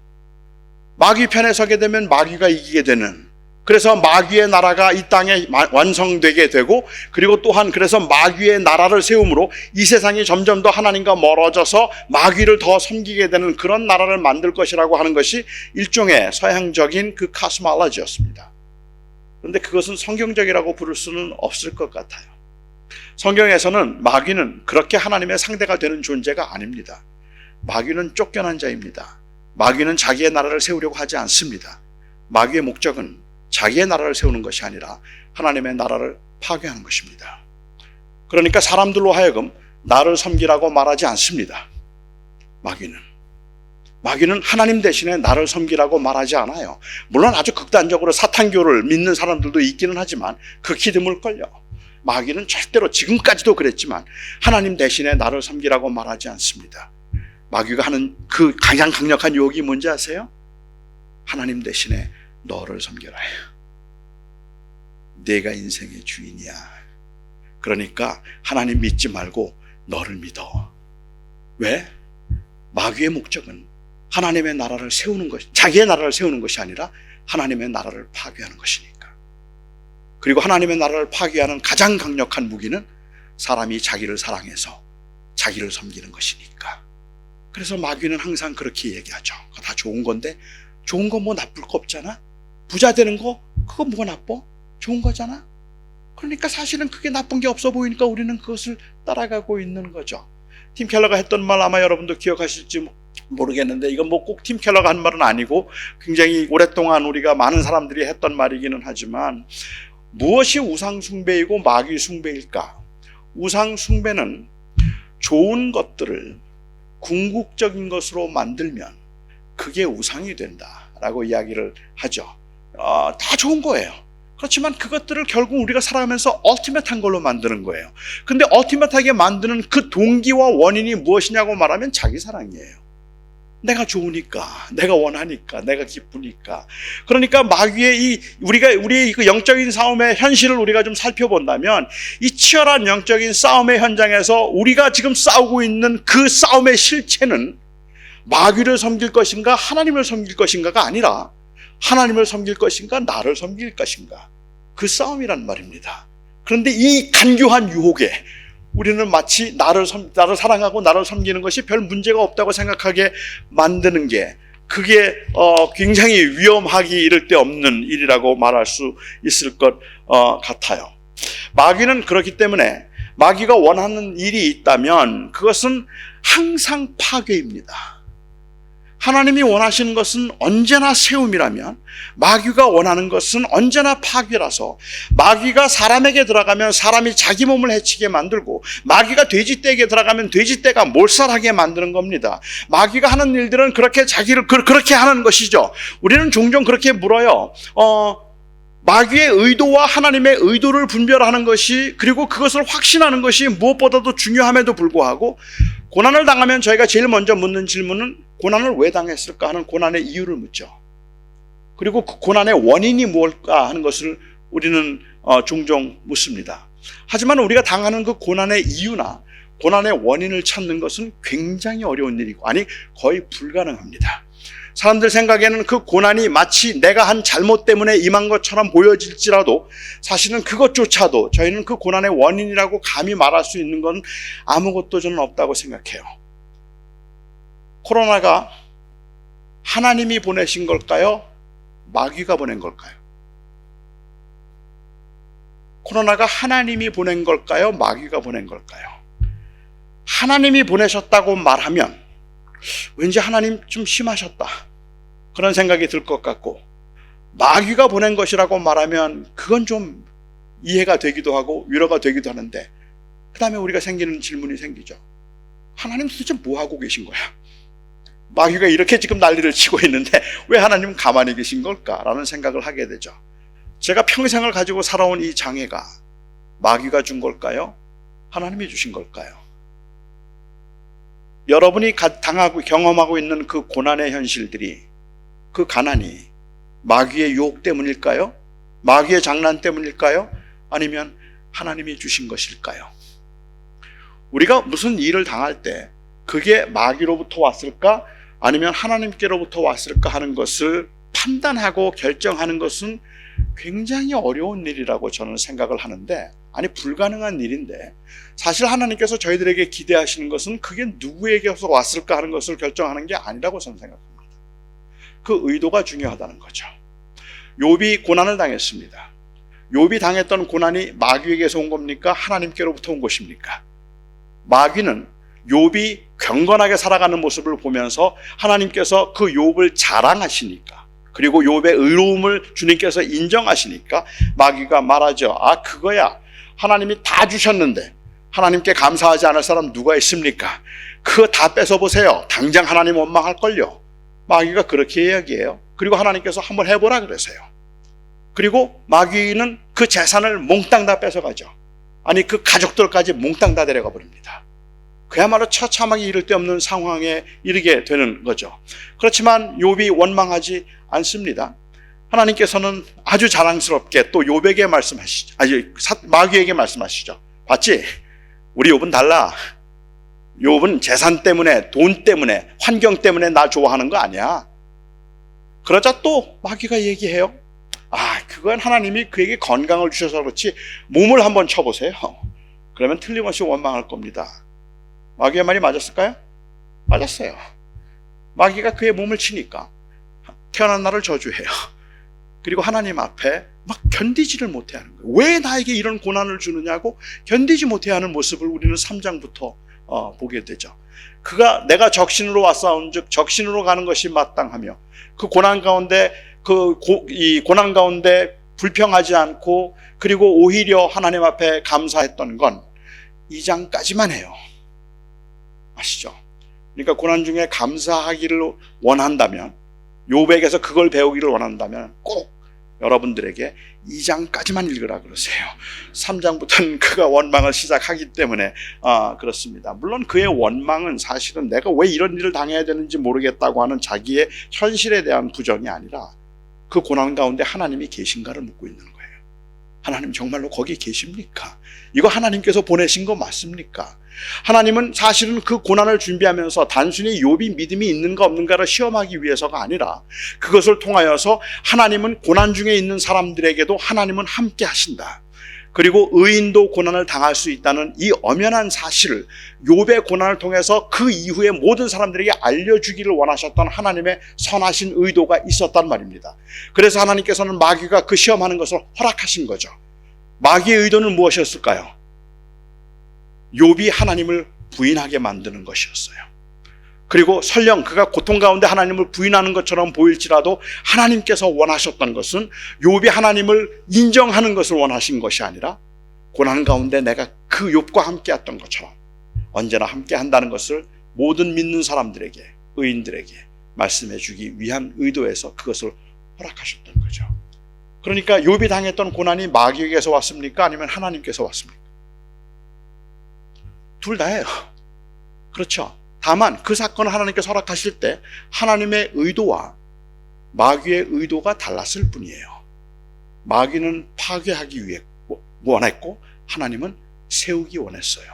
마귀 편에 서게 되면 마귀가 이기게 되는, 그래서 마귀의 나라가 이 땅에 완성되게 되고, 그리고 또한 그래서 마귀의 나라를 세움으로 이 세상이 점점 더 하나님과 멀어져서 마귀를 더 섬기게 되는 그런 나라를 만들 것이라고 하는 것이 일종의 서양적인 그 카스몰로지였습니다. 그런데 그것은 성경적이라고 부를 수는 없을 것 같아요. 성경에서는 마귀는 그렇게 하나님의 상대가 되는 존재가 아닙니다. 마귀는 쫓겨난 자입니다. 마귀는 자기의 나라를 세우려고 하지 않습니다. 마귀의 목적은 자기의 나라를 세우는 것이 아니라 하나님의 나라를 파괴하는 것입니다. 그러니까 사람들로 하여금 나를 섬기라고 말하지 않습니다. 마귀는 하나님 대신에 나를 섬기라고 말하지 않아요. 물론 아주 극단적으로 사탄교를 믿는 사람들도 있기는 하지만 극히 드물걸요. 마귀는 절대로 지금까지도 그랬지만 하나님 대신에 나를 섬기라고 말하지 않습니다. 마귀가 하는 그 가장 강력한 유혹이 뭔지 아세요? 하나님 대신에 너를 섬겨라. 내가 인생의 주인이야. 그러니까 하나님 믿지 말고 너를 믿어. 왜? 마귀의 목적은 하나님의 나라를 세우는 것, 자기의 나라를 세우는 것이 아니라 하나님의 나라를 파괴하는 것이니까. 그리고 하나님의 나라를 파괴하는 가장 강력한 무기는 사람이 자기를 사랑해서 자기를 섬기는 것이니까. 그래서 마귀는 항상 그렇게 얘기하죠. 다 좋은 건데, 좋은 거 뭐 나쁠 거 없잖아? 부자 되는 거, 그거 뭐가 나빠? 좋은 거잖아? 그러니까 사실은 그게 나쁜 게 없어 보이니까 우리는 그것을 따라가고 있는 거죠. 팀 켈러가 했던 말 아마 여러분도 기억하실지 모르겠는데, 이건 뭐 꼭 팀 켈러가 한 말은 아니고 굉장히 오랫동안 우리가 많은 사람들이 했던 말이기는 하지만, 무엇이 우상숭배이고 마귀숭배일까? 우상숭배는 좋은 것들을 궁극적인 것으로 만들면 그게 우상이 된다라고 이야기를 하죠. 다 좋은 거예요. 그렇지만 그것들을 결국 우리가 살아가면서 얼티밋한 걸로 만드는 거예요. 근데 얼티밋하게 만드는 그 동기와 원인이 무엇이냐고 말하면 자기 사랑이에요. 내가 좋으니까, 내가 원하니까, 내가 기쁘니까. 그러니까 마귀의 우리의 그 영적인 싸움의 현실을 우리가 좀 살펴본다면, 이 치열한 영적인 싸움의 현장에서 우리가 지금 싸우고 있는 그 싸움의 실체는 마귀를 섬길 것인가 하나님을 섬길 것인가가 아니라 하나님을 섬길 것인가 나를 섬길 것인가, 그 싸움이란 말입니다. 그런데 이 간교한 유혹에 우리는 마치 나를 사랑하고 나를 섬기는 것이 별 문제가 없다고 생각하게 만드는 게, 그게 굉장히 위험하기 이를 데 없는 일이라고 말할 수 있을 것 같아요. 마귀는 그렇기 때문에 마귀가 원하는 일이 있다면 그것은 항상 파괴입니다. 하나님이 원하시는 것은 언제나 세움이라면 마귀가 원하는 것은 언제나 파괴라서, 마귀가 사람에게 들어가면 사람이 자기 몸을 해치게 만들고, 마귀가 돼지떼에게 들어가면 돼지떼가 몰살하게 만드는 겁니다. 마귀가 하는 일들은 그렇게 자기를 그렇게 하는 것이죠. 우리는 종종 그렇게 물어요. 마귀의 의도와 하나님의 의도를 분별하는 것이, 그리고 그것을 확신하는 것이 무엇보다도 중요함에도 불구하고, 고난을 당하면 저희가 제일 먼저 묻는 질문은 고난을 왜 당했을까 하는 고난의 이유를 묻죠. 그리고 그 고난의 원인이 무엇일까 하는 것을 우리는 종종 묻습니다. 하지만 우리가 당하는 그 고난의 이유나 고난의 원인을 찾는 것은 굉장히 어려운 일이고, 아니 거의 불가능합니다. 사람들 생각에는 그 고난이 마치 내가 한 잘못 때문에 임한 것처럼 보여질지라도 사실은 그것조차도 저희는 그 고난의 원인이라고 감히 말할 수 있는 건 아무것도 저는 없다고 생각해요. 코로나가 하나님이 보내신 걸까요? 마귀가 보낸 걸까요? 코로나가 하나님이 보낸 걸까요? 마귀가 보낸 걸까요? 하나님이 보내셨다고 말하면 왠지 하나님 좀 심하셨다, 그런 생각이 들 것 같고, 마귀가 보낸 것이라고 말하면 그건 좀 이해가 되기도 하고 위로가 되기도 하는데, 그 다음에 우리가 생기는 질문이 생기죠. 하나님 도대체 뭐 하고 계신 거야? 마귀가 이렇게 지금 난리를 치고 있는데 왜 하나님은 가만히 계신 걸까? 라는 생각을 하게 되죠. 제가 평생을 가지고 살아온 이 장애가 마귀가 준 걸까요? 하나님이 주신 걸까요? 여러분이 당하고 경험하고 있는 그 고난의 현실들이, 그 가난이 마귀의 유혹 때문일까요? 마귀의 장난 때문일까요? 아니면 하나님이 주신 것일까요? 우리가 무슨 일을 당할 때 그게 마귀로부터 왔을까 아니면 하나님께로부터 왔을까 하는 것을 판단하고 결정하는 것은 굉장히 어려운 일이라고 저는 생각을 하는데, 아니 불가능한 일인데, 사실 하나님께서 저희들에게 기대하시는 것은 그게 누구에게서 왔을까 하는 것을 결정하는 게 아니라고 저는 생각합니다. 그 의도가 중요하다는 거죠. 욥이 고난을 당했습니다. 욥이 당했던 고난이 마귀에게서 온 겁니까? 하나님께로부터 온 것입니까? 마귀는 욥이 경건하게 살아가는 모습을 보면서 하나님께서 그 욥을 자랑하시니까, 그리고 욥의 의로움을 주님께서 인정하시니까 마귀가 말하죠. 아, 그거야. 하나님이 다 주셨는데 하나님께 감사하지 않을 사람 누가 있습니까? 그거 다 뺏어보세요. 당장 하나님 원망할걸요. 마귀가 그렇게 이야기해요. 그리고 하나님께서 한번 해보라 그러세요. 그리고 마귀는 그 재산을 몽땅 다 뺏어가죠. 아니 그 가족들까지 몽땅 다 데려가 버립니다. 그야말로 처참하게 이를 데 없는 상황에 이르게 되는 거죠. 그렇지만 욥이 원망하지 않습니다. 하나님께서는 아주 자랑스럽게 또 욥에게 말씀하시죠. 마귀에게 말씀하시죠. 봤지? 우리 욥은 달라. 욥은 재산 때문에, 돈 때문에, 환경 때문에 나 좋아하는 거 아니야. 그러자 또 마귀가 얘기해요. 아, 그건 하나님이 그에게 건강을 주셔서 그렇지 몸을 한번 쳐보세요. 그러면 틀림없이 원망할 겁니다. 마귀의 말이 맞았을까요? 맞았어요. 마귀가 그의 몸을 치니까 태어난 날을 저주해요. 그리고 하나님 앞에 막 견디지를 못해 하는 거예요. 왜 나에게 이런 고난을 주느냐고 견디지 못해 하는 모습을 우리는 3장부터 보게 되죠. 내가 적신으로 왔사온 즉 적신으로 가는 것이 마땅하며 그 고난 가운데 이 고난 가운데 불평하지 않고 그리고 오히려 하나님 앞에 감사했던 건 2장까지만 해요. 아시죠? 그러니까 고난 중에 감사하기를 원한다면, 욥에게서 그걸 배우기를 원한다면 꼭 여러분들에게 2장까지만 읽으라 그러세요. 3장부터는 그가 원망을 시작하기 때문에 그렇습니다. 물론 그의 원망은 사실은 내가 왜 이런 일을 당해야 되는지 모르겠다고 하는 자기의 현실에 대한 부정이 아니라 그 고난 가운데 하나님이 계신가를 묻고 있는 거예요. 하나님 정말로 거기 계십니까? 이거 하나님께서 보내신 거 맞습니까? 하나님은 사실은 그 고난을 준비하면서 단순히 욥이 믿음이 있는가 없는가를 시험하기 위해서가 아니라 그것을 통하여서 하나님은 고난 중에 있는 사람들에게도 하나님은 함께 하신다. 그리고 의인도 고난을 당할 수 있다는 이 엄연한 사실을 욥의 고난을 통해서 그 이후에 모든 사람들에게 알려주기를 원하셨던 하나님의 선하신 의도가 있었단 말입니다. 그래서 하나님께서는 마귀가 그 시험하는 것을 허락하신 거죠. 마귀의 의도는 무엇이었을까요? 욥이 하나님을 부인하게 만드는 것이었어요. 그리고 설령 그가 고통 가운데 하나님을 부인하는 것처럼 보일지라도 하나님께서 원하셨던 것은 욥이 하나님을 인정하는 것을 원하신 것이 아니라 고난 가운데 내가 그 욥과 함께 했던 것처럼 언제나 함께 한다는 것을 모든 믿는 사람들에게, 의인들에게 말씀해 주기 위한 의도에서 그것을 허락하셨던 거죠. 그러니까 욥이 당했던 고난이 마귀에게서 왔습니까? 아니면 하나님께서 왔습니까? 둘 다예요. 그렇죠. 다만 그 사건을 하나님께서 허락하실 때 하나님의 의도와 마귀의 의도가 달랐을 뿐이에요. 마귀는 파괴하기 위해 원했고 하나님은 세우기 원했어요.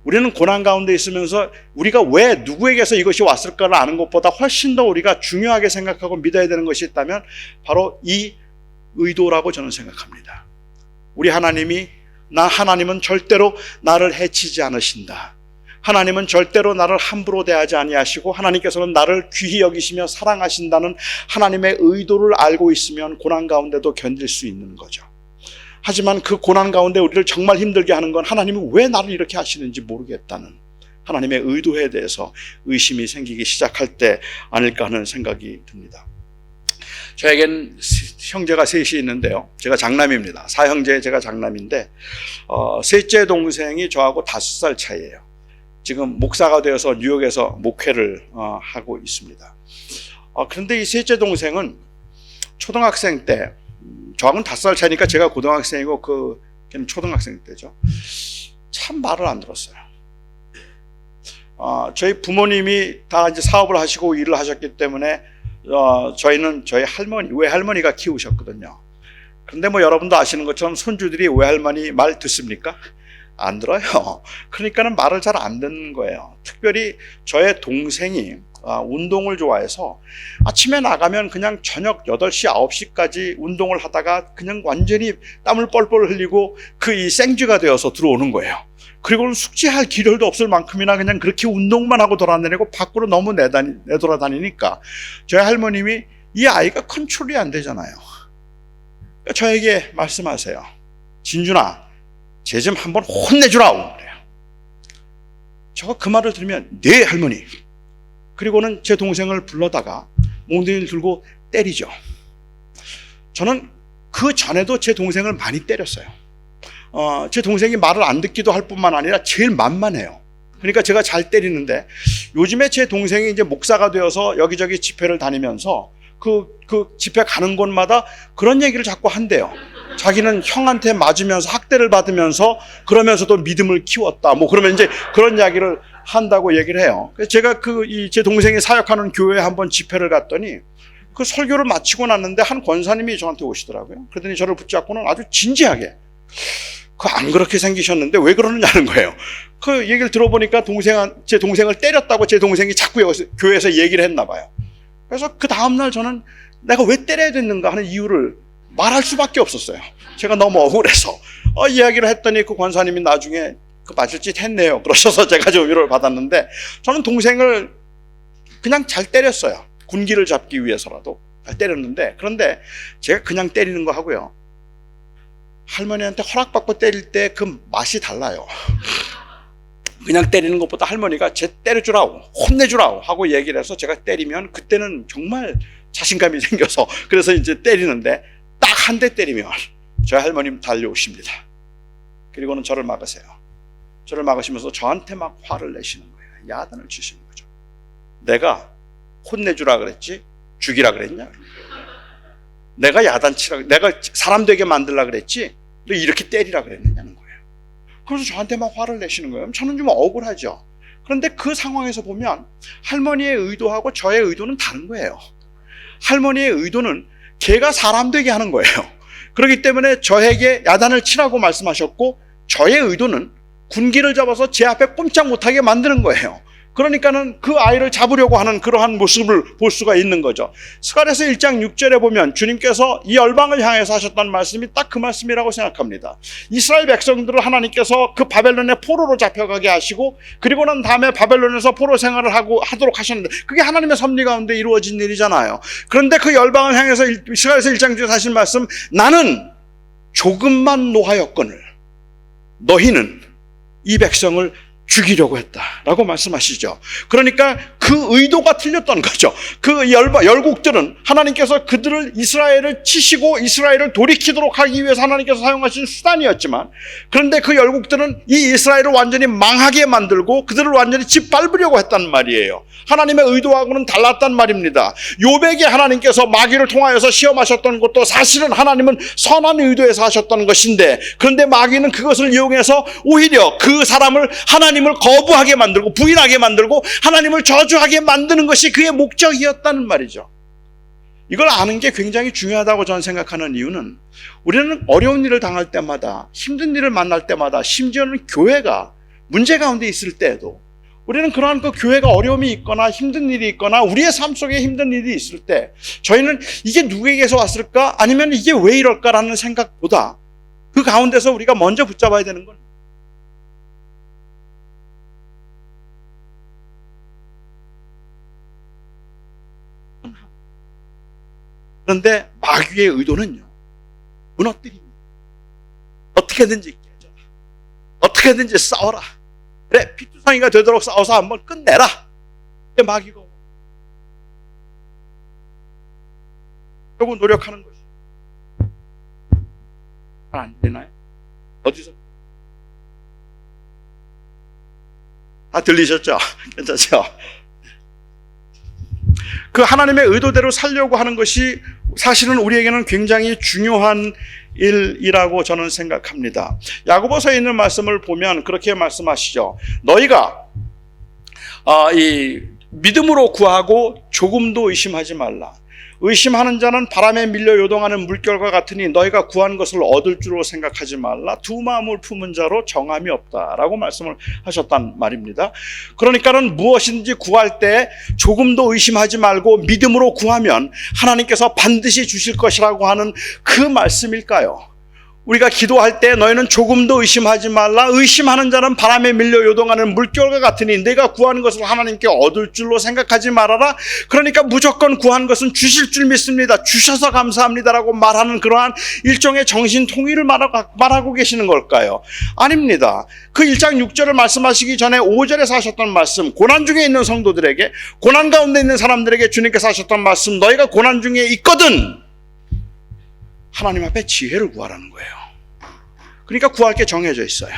우리는 고난 가운데 있으면서 우리가 왜 누구에게서 이것이 왔을까를 아는 것보다 훨씬 더 우리가 중요하게 생각하고 믿어야 되는 것이 있다면 바로 이 의도라고 저는 생각합니다. 우리 하나님은 절대로 나를 해치지 않으신다. 하나님은 절대로 나를 함부로 대하지 아니하시고 하나님께서는 나를 귀히 여기시며 사랑하신다는 하나님의 의도를 알고 있으면 고난 가운데도 견딜 수 있는 거죠. 하지만 그 고난 가운데 우리를 정말 힘들게 하는 건 하나님이 왜 나를 이렇게 하시는지 모르겠다는 하나님의 의도에 대해서 의심이 생기기 시작할 때 아닐까 하는 생각이 듭니다. 저에겐 형제가 셋이 있는데요. 제가 장남입니다. 사형제 제가 장남인데 셋째 동생이 저하고 5살 차이예요. 지금 목사가 되어서 뉴욕에서 목회를 하고 있습니다. 그런데 이 셋째 동생은 초등학생 때, 저하고는 5살 차이니까 제가 고등학생이고 걔는 초등학생 때죠. 참 말을 안 들었어요. 저희 부모님이 다 이제 사업을 하시고 일을 하셨기 때문에 저희는 저희 외할머니가 키우셨거든요. 그런데 여러분도 아시는 것처럼 손주들이 외할머니 말 듣습니까? 안 들어요. 그러니까는 말을 잘 안 듣는 거예요. 특별히 저의 동생이 운동을 좋아해서 아침에 나가면 그냥 저녁 8시, 9시까지 운동을 하다가 그냥 완전히 땀을 뻘뻘 흘리고 그 이 생쥐가 되어서 들어오는 거예요. 그리고는 숙제할 기력도 없을 만큼이나 그냥 그렇게 운동만 하고 돌아다니고 밖으로 너무 내돌아다니니까 저희 할머님이 이 아이가 컨트롤이 안 되잖아요. 그러니까 저에게 말씀하세요. 진준아, 쟤 좀 한번 혼내주라. 그래요. 제가 그 말을 들으면 네 할머니. 그리고는 제 동생을 불러다가 몽둥이를 들고 때리죠. 저는 그 전에도 제 동생을 많이 때렸어요. 제 동생이 말을 안 듣기도 할 뿐만 아니라 제일 만만해요. 그러니까 제가 잘 때리는데 요즘에 제 동생이 이제 목사가 되어서 여기저기 집회를 다니면서 그 집회 가는 곳마다 그런 얘기를 자꾸 한대요. 자기는 형한테 맞으면서 학대를 받으면서 그러면서도 믿음을 키웠다. 뭐 그러면 이제 그런 이야기를 한다고 얘기를 해요. 제가 제 동생이 사역하는 교회에 한번 집회를 갔더니 그 설교를 마치고 났는데 한 권사님이 저한테 오시더라고요. 그러더니 저를 붙잡고는 아주 진지하게 안 그렇게 생기셨는데 왜 그러느냐는 거예요. 그 얘기를 들어보니까 제 동생을 때렸다고 제 동생이 자꾸 교회에서 얘기를 했나 봐요. 그래서 그 다음날 저는 내가 왜 때려야 됐는가 하는 이유를 말할 수밖에 없었어요. 제가 너무 억울해서 이야기를 했더니 그 권사님이 나중에 맞을 짓 했네요 그러셔서 제가 좀 위로를 받았는데 저는 동생을 그냥 잘 때렸어요. 군기를 잡기 위해서라도 잘 때렸는데 그런데 제가 그냥 때리는 거 하고요. 할머니한테 허락받고 때릴 때 그 맛이 달라요. 그냥 때리는 것보다 할머니가 쟤 때려주라고 혼내주라고 하고 얘기를 해서 제가 때리면 그때는 정말 자신감이 생겨서 그래서 이제 때리는데 딱 한 대 때리면 저희 할머님 달려오십니다. 그리고는 저를 막으세요. 저를 막으시면서 저한테 막 화를 내시는 거예요. 야단을 치시는 거죠. 내가 혼내주라 그랬지 죽이라 그랬냐? 내가 야단치라, 내가 사람 되게 만들라 그랬지 너 이렇게 때리라 그랬느냐는 거예요. 그래서 저한테 막 화를 내시는 거예요. 저는 좀 억울하죠. 그런데 그 상황에서 보면 할머니의 의도하고 저의 의도는 다른 거예요. 할머니의 의도는 걔가 사람 되게 하는 거예요. 그렇기 때문에 저에게 야단을 치라고 말씀하셨고 저의 의도는 군기를 잡아서 제 앞에 꼼짝 못하게 만드는 거예요. 그러니까는 그 아이를 잡으려고 하는 그러한 모습을 볼 수가 있는 거죠. 스가랴서 1장 6절에 보면 주님께서 이 열방을 향해서 하셨던 말씀이 딱 그 말씀이라고 생각합니다. 이스라엘 백성들을 하나님께서 그 바벨론의 포로로 잡혀가게 하시고 그리고 난 다음에 바벨론에서 포로 생활을 하도록 하셨는데 그게 하나님의 섭리 가운데 이루어진 일이잖아요. 그런데 그 열방을 향해서 스가랴서 1장 6절에 하신 말씀 나는 조금만 노하였거늘 너희는 이 백성을 죽이려고 했다라고 말씀하시죠. 그러니까 그 의도가 틀렸던 거죠. 그 열국들은 하나님께서 그들을 이스라엘을 치시고 이스라엘을 돌이키도록 하기 위해서 하나님께서 사용하신 수단이었지만 그런데 그 열국들은 이 이스라엘을 완전히 망하게 만들고 그들을 완전히 짓밟으려고 했단 말이에요. 하나님의 의도하고는 달랐단 말입니다. 욥에게 하나님께서 마귀를 통하여서 시험하셨던 것도 사실은 하나님은 선한 의도에서 하셨던 것인데 그런데 마귀는 그것을 이용해서 오히려 그 사람을 하나님을 거부하게 만들고 부인하게 만들고 하나님을 저주하게 만드는 것이 그의 목적이었다는 말이죠. 이걸 아는 게 굉장히 중요하다고 저는 생각하는 이유는 우리는 어려운 일을 당할 때마다 힘든 일을 만날 때마다 심지어는 교회가 문제 가운데 있을 때에도 우리는 그러한 그 교회가 어려움이 있거나 힘든 일이 있거나 우리의 삶 속에 힘든 일이 있을 때 저희는 이게 누구에게서 왔을까 아니면 이게 왜 이럴까라는 생각보다 그 가운데서 우리가 먼저 붙잡아야 되는 건 그런데 마귀의 의도는요 무너뜨립니다. 어떻게든지 깨져라. 어떻게든지 싸워라. 그래 피투성이가 되도록 싸워서 한번 끝내라. 이게 마귀가 결국 노력하는 것이 안 되나요? 어디서? 다 들리셨죠? 괜찮죠? 그 하나님의 의도대로 살려고 하는 것이 사실은 우리에게는 굉장히 중요한 일이라고 저는 생각합니다. 야고보서에 있는 말씀을 보면 그렇게 말씀하시죠. 너희가 이 믿음으로 구하고 조금도 의심하지 말라. 의심하는 자는 바람에 밀려 요동하는 물결과 같으니 너희가 구한 것을 얻을 줄로 생각하지 말라. 두 마음을 품은 자로 정함이 없다라고 말씀을 하셨단 말입니다. 그러니까는 무엇이든지 구할 때 조금도 의심하지 말고 믿음으로 구하면 하나님께서 반드시 주실 것이라고 하는 그 말씀일까요? 우리가 기도할 때 너희는 조금도 의심하지 말라. 의심하는 자는 바람에 밀려 요동하는 물결과 같으니 내가 구하는 것을 하나님께 얻을 줄로 생각하지 말아라. 그러니까 무조건 구한 것은 주실 줄 믿습니다. 주셔서 감사합니다라고 말하는 그러한 일종의 정신 통일을 말하고 계시는 걸까요? 아닙니다. 그 1장 6절을 말씀하시기 전에 5절에서 하셨던 말씀, 고난 중에 있는 성도들에게, 고난 가운데 있는 사람들에게 주님께서 하셨던 말씀, 너희가 고난 중에 있거든 하나님 앞에 지혜를 구하라는 거예요. 그러니까 구할 게 정해져 있어요.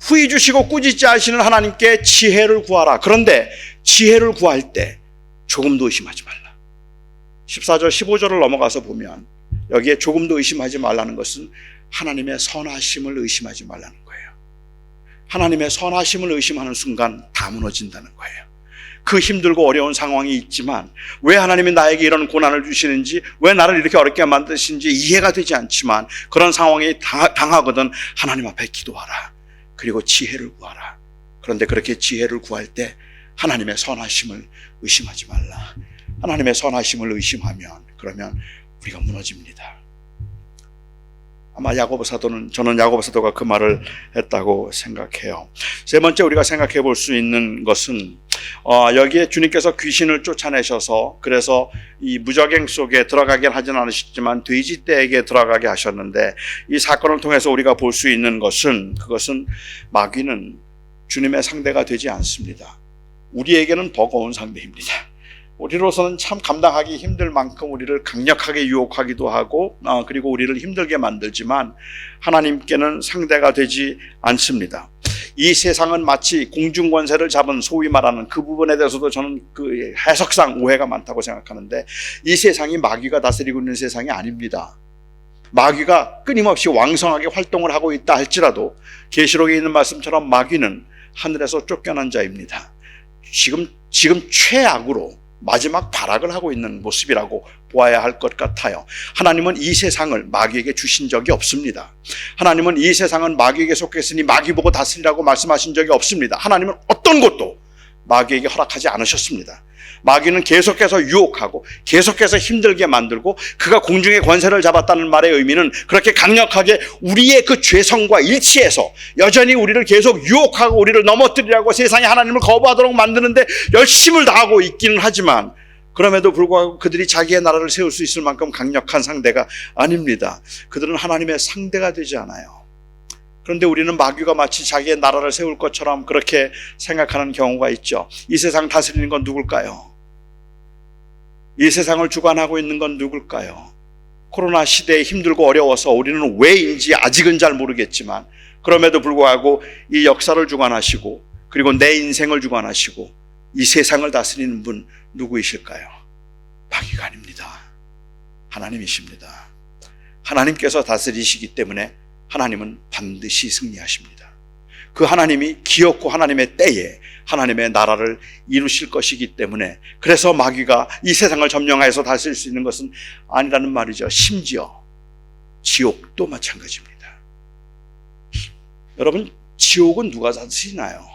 후히 주시고 꾸짖지 않으시는 하나님께 지혜를 구하라. 그런데 지혜를 구할 때 조금도 의심하지 말라. 14절 15절을 넘어가서 보면 여기에 조금도 의심하지 말라는 것은 하나님의 선하심을 의심하지 말라는 거예요. 하나님의 선하심을 의심하는 순간 다 무너진다는 거예요. 그 힘들고 어려운 상황이 있지만 왜 하나님이 나에게 이런 고난을 주시는지, 왜 나를 이렇게 어렵게 만드시는지 이해가 되지 않지만 그런 상황이 당하거든 하나님 앞에 기도하라. 그리고 지혜를 구하라. 그런데 그렇게 지혜를 구할 때 하나님의 선하심을 의심하지 말라. 하나님의 선하심을 의심하면 그러면 우리가 무너집니다. 아마 저는 야고보 사도가 그 말을 했다고 생각해요. 세 번째 우리가 생각해 볼 수 있는 것은 여기에 주님께서 귀신을 쫓아내셔서 그래서 이 무저갱 속에 들어가긴 하진 않으셨지만 돼지떼에게 들어가게 하셨는데, 이 사건을 통해서 우리가 볼 수 있는 것은, 그것은 마귀는 주님의 상대가 되지 않습니다. 우리에게는 버거운 상대입니다. 우리로서는 참 감당하기 힘들 만큼 우리를 강력하게 유혹하기도 하고 그리고 우리를 힘들게 만들지만 하나님께는 상대가 되지 않습니다. 이 세상은 마치 공중권세를 잡은, 소위 말하는 그 부분에 대해서도 저는 그 해석상 오해가 많다고 생각하는데, 이 세상이 마귀가 다스리고 있는 세상이 아닙니다. 마귀가 끊임없이 왕성하게 활동을 하고 있다 할지라도 계시록에 있는 말씀처럼 마귀는 하늘에서 쫓겨난 자입니다. 지금 최악으로 마지막 발악을 하고 있는 모습이라고 보아야 할 것 같아요. 하나님은 이 세상을 마귀에게 주신 적이 없습니다. 하나님은 이 세상은 마귀에게 속했으니 마귀 보고 다스리라고 말씀하신 적이 없습니다. 하나님은 어떤 것도 마귀에게 허락하지 않으셨습니다. 마귀는 계속해서 유혹하고 계속해서 힘들게 만들고, 그가 공중의 권세를 잡았다는 말의 의미는 그렇게 강력하게 우리의 그 죄성과 일치해서 여전히 우리를 계속 유혹하고 우리를 넘어뜨리라고 세상에 하나님을 거부하도록 만드는데 열심을 다하고 있기는 하지만, 그럼에도 불구하고 그들이 자기의 나라를 세울 수 있을 만큼 강력한 상대가 아닙니다. 그들은 하나님의 상대가 되지 않아요. 그런데 우리는 마귀가 마치 자기의 나라를 세울 것처럼 그렇게 생각하는 경우가 있죠. 이 세상 다스리는 건 누굴까요? 이 세상을 주관하고 있는 건 누굴까요? 코로나 시대에 힘들고 어려워서 우리는 왜인지 아직은 잘 모르겠지만 그럼에도 불구하고 이 역사를 주관하시고 그리고 내 인생을 주관하시고 이 세상을 다스리는 분 누구이실까요? 마귀가 아닙니다. 하나님이십니다. 하나님께서 다스리시기 때문에 하나님은 반드시 승리하십니다. 그 하나님이 기었고 하나님의 때에 하나님의 나라를 이루실 것이기 때문에, 그래서 마귀가 이 세상을 점령하여서 다스릴 수 있는 것은 아니라는 말이죠. 심지어 지옥도 마찬가지입니다. 여러분, 지옥은 누가 다스리나요?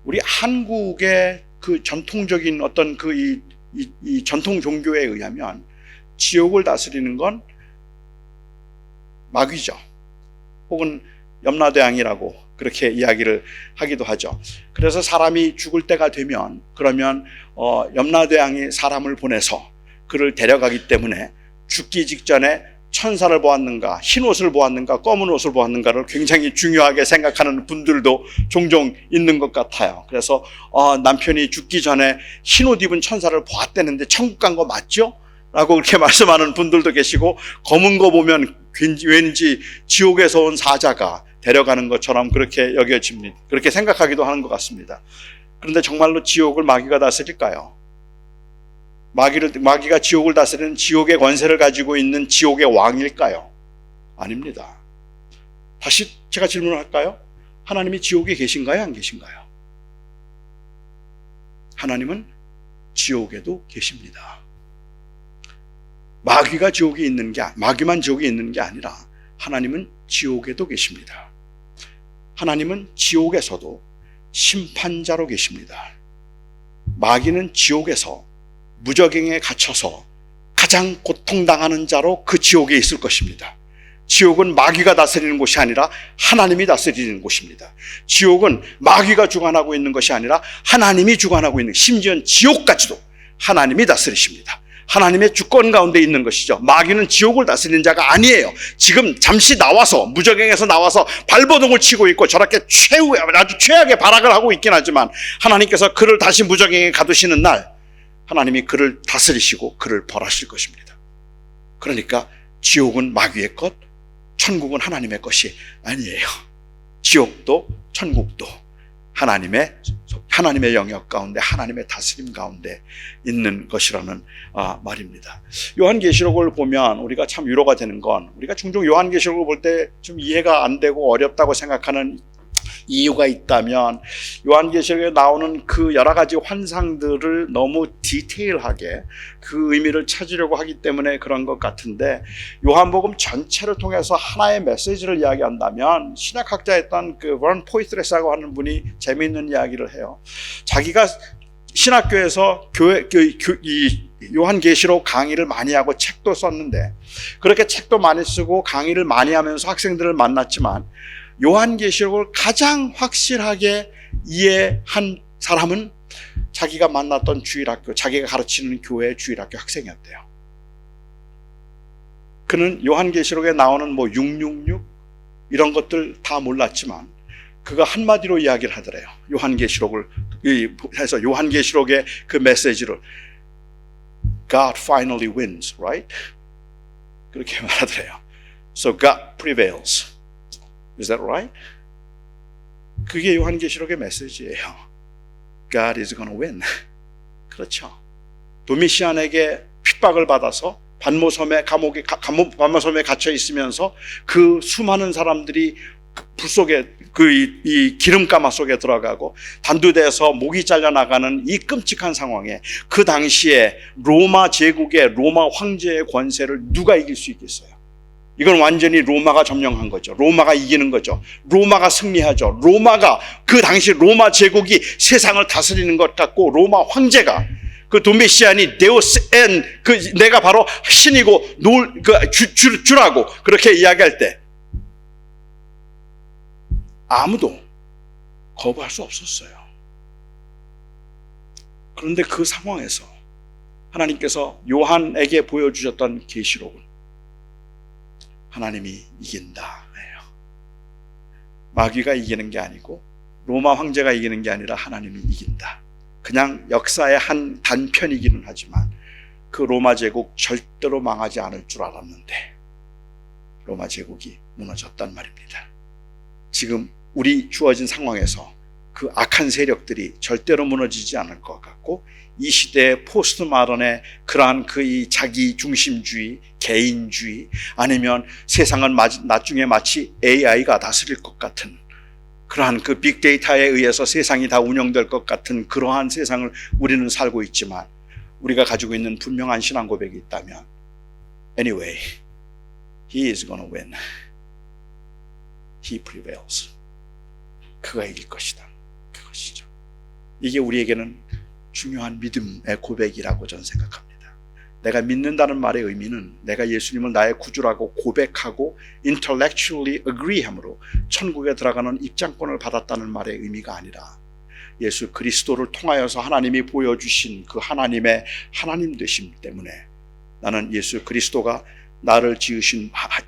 우리 한국의 그 전통적인 어떤 이 전통 종교에 의하면 지옥을 다스리는 건 마귀죠. 혹은 염라대왕이라고 그렇게 이야기를 하기도 하죠. 그래서 사람이 죽을 때가 되면 그러면 염라대왕이 사람을 보내서 그를 데려가기 때문에 죽기 직전에 천사를 보았는가, 흰 옷을 보았는가, 검은 옷을 보았는가를 굉장히 중요하게 생각하는 분들도 종종 있는 것 같아요. 그래서 남편이 죽기 전에 흰 옷 입은 천사를 보았다는데 천국 간 거 맞죠? 라고 그렇게 말씀하는 분들도 계시고, 검은 거 보면 왠지 지옥에서 온 사자가 데려가는 것처럼 그렇게 여겨집니다. 그렇게 생각하기도 하는 것 같습니다. 그런데 정말로 지옥을 마귀가 다스릴까요? 마귀가 지옥을 다스리는 지옥의 권세를 가지고 있는 지옥의 왕일까요? 아닙니다. 다시 제가 질문을 할까요? 하나님이 지옥에 계신가요? 안 계신가요? 하나님은 지옥에도 계십니다. 마귀만 지옥에 있는 게 아니라 하나님은 지옥에도 계십니다. 하나님은 지옥에서도 심판자로 계십니다. 마귀는 지옥에서 무저갱에 갇혀서 가장 고통당하는 자로 그 지옥에 있을 것입니다. 지옥은 마귀가 다스리는 곳이 아니라 하나님이 다스리는 곳입니다. 지옥은 마귀가 주관하고 있는 것이 아니라 하나님이 주관하고 있는, 심지어 지옥까지도 하나님이 다스리십니다. 하나님의 주권 가운데 있는 것이죠. 마귀는 지옥을 다스리는 자가 아니에요. 지금 잠시 나와서, 무저갱에서 나와서 발버둥을 치고 있고 저렇게 아주 최악의 발악을 하고 있긴 하지만 하나님께서 그를 다시 무저갱에 가두시는 날 하나님이 그를 다스리시고 그를 벌하실 것입니다. 그러니까 지옥은 마귀의 것, 천국은 하나님의 것이 아니에요. 지옥도 천국도 하나님의 영역 가운데, 하나님의 다스림 가운데 있는 것이라는 말입니다. 요한계시록을 보면 우리가 참 위로가 되는 건, 우리가 종종 요한계시록을 볼 때 좀 이해가 안 되고 어렵다고 생각하는 이유가 있다면, 요한계시록에 나오는 그 여러 가지 환상들을 너무 디테일하게 그 의미를 찾으려고 하기 때문에 그런 것 같은데, 요한복음 전체를 통해서 하나의 메시지를 이야기한다면, 신학학자였던 그 버런 포이트레스라고 하는 분이 재미있는 이야기를 해요. 자기가 신학교에서 이 요한계시록 강의를 많이 하고 책도 썼는데, 그렇게 책도 많이 쓰고 강의를 많이 하면서 학생들을 만났지만 요한계시록을 가장 확실하게 이해한 사람은 자기가 만났던 주일학교, 자기가 가르치는 교회의 주일학교 학생이었대요. 그는 요한계시록에 나오는 666 이런 것들 다 몰랐지만 그가 한마디로 이야기를 하더래요. 요한계시록을 해서 요한계시록의 그 메시지를 God finally wins, right? 그렇게 말하더래요. So God prevails. Is that right? 그게 요한계시록의 메시지예요. God is going to win. 그렇죠. 도미시안에게 핍박을 받아서 반모섬에 반모섬에 갇혀 있으면서 그 수많은 사람들이 불 속에 이 기름가마 속에 들어가고 단두대에서 목이 잘려나가는 이 끔찍한 상황에 그 당시에 로마 제국의 로마 황제의 권세를 누가 이길 수 있겠어요? 이건 완전히 로마가 점령한 거죠. 로마가 이기는 거죠. 로마가 승리하죠. 로마가, 그 당시 로마 제국이 세상을 다스리는 것 같고, 로마 황제가 그 도미시안이 데우스 엔, 내가 바로 신이고 주라고 그렇게 이야기할 때 아무도 거부할 수 없었어요. 그런데 그 상황에서 하나님께서 요한에게 보여주셨던 계시록은 하나님이 이긴다. 마귀가 이기는 게 아니고 로마 황제가 이기는 게 아니라 하나님이 이긴다. 그냥 역사의 한 단편이기는 하지만 그 로마 제국 절대로 망하지 않을 줄 알았는데 로마 제국이 무너졌단 말입니다. 지금 우리 주어진 상황에서 그 악한 세력들이 절대로 무너지지 않을 것 같고, 이 시대의 포스트 마던의 그러한 이 자기 중심주의, 개인주의, 아니면 세상은 나중에 마치 AI가 다스릴 것 같은 그러한 그 빅데이터에 의해서 세상이 다 운영될 것 같은 그러한 세상을 우리는 살고 있지만, 우리가 가지고 있는 분명한 신앙 고백이 있다면 Anyway, He is going to win. He prevails. 그가 이길 것이다. 그것이죠. 이게 우리에게는 중요한 믿음의 고백이라고 저는 생각합니다. 내가 믿는다는 말의 의미는 내가 예수님을 나의 구주라고 고백하고 intellectually agree함으로 천국에 들어가는 입장권을 받았다는 말의 의미가 아니라, 예수 그리스도를 통하여서 하나님이 보여주신 그 하나님의 하나님 되심 때문에 나는 예수 그리스도가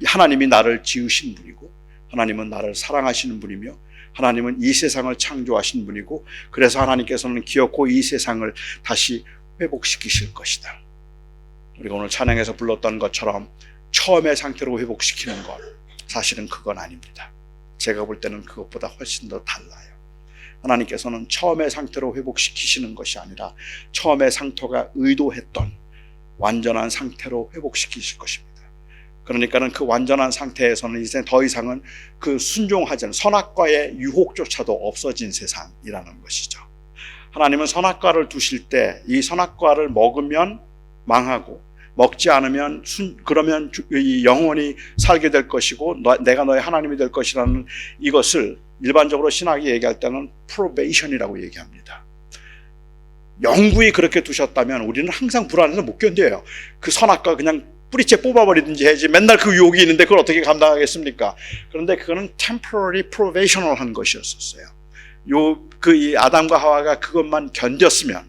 하나님이 나를 지으신 분이고, 하나님은 나를 사랑하시는 분이며, 하나님은 이 세상을 창조하신 분이고, 그래서 하나님께서는 기어코 이 세상을 다시 회복시키실 것이다. 우리가 오늘 찬양에서 불렀던 것처럼 처음의 상태로 회복시키는 것, 사실은 그건 아닙니다. 제가 볼 때는 그것보다 훨씬 더 달라요. 하나님께서는 처음의 상태로 회복시키시는 것이 아니라 처음의 상태가 의도했던 완전한 상태로 회복시키실 것입니다. 그러니까는 그 완전한 상태에서는 이제 더 이상은 그 순종하지 않은 선악과의 유혹조차도 없어진 세상이라는 것이죠. 하나님은 선악과를 두실 때 이 선악과를 먹으면 망하고 먹지 않으면 그러면 영원히 살게 될 것이고 내가 너의 하나님이 될 것이라는 이것을 일반적으로 신학이 얘기할 때는 프로베이션이라고 얘기합니다. 영구히 그렇게 두셨다면 우리는 항상 불안해서 못 견뎌요. 그 선악과 그냥 뿌리째 뽑아버리든지 해야지 맨날 그 유혹이 있는데 그걸 어떻게 감당하겠습니까? 그런데 그거는 temporary probational한 것이었었어요. 이 아담과 하와가 그것만 견뎠으면,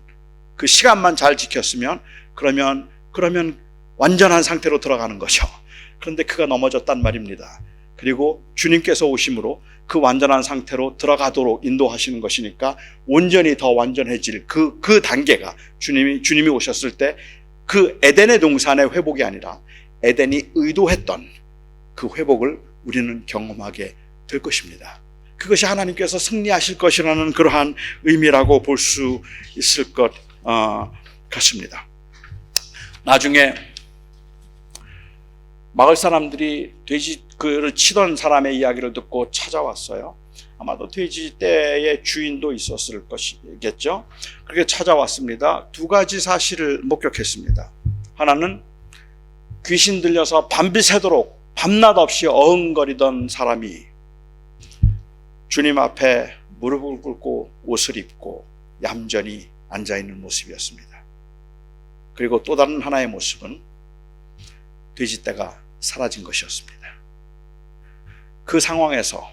그 시간만 잘 지켰으면 그러면 완전한 상태로 들어가는 거죠. 그런데 그가 넘어졌단 말입니다. 그리고 주님께서 오심으로 그 완전한 상태로 들어가도록 인도하시는 것이니까 온전히 더 완전해질 그 단계가 주님이 오셨을 때 그 에덴의 동산의 회복이 아니라 에덴이 의도했던 그 회복을 우리는 경험하게 될 것입니다. 그것이 하나님께서 승리하실 것이라는 그러한 의미라고 볼 수 있을 것 같습니다. 나중에 마을 사람들이 돼지를 치던 사람의 이야기를 듣고 찾아왔어요. 아마도 돼지 떼의 주인도 있었을 것이겠죠. 그렇게 찾아왔습니다. 두 가지 사실을 목격했습니다. 하나는 귀신 들려서 밤새도록 밤낮 없이 어흥거리던 사람이 주님 앞에 무릎을 꿇고 옷을 입고 얌전히 앉아있는 모습이었습니다. 그리고 또 다른 하나의 모습은 돼지떼가 사라진 것이었습니다. 그 상황에서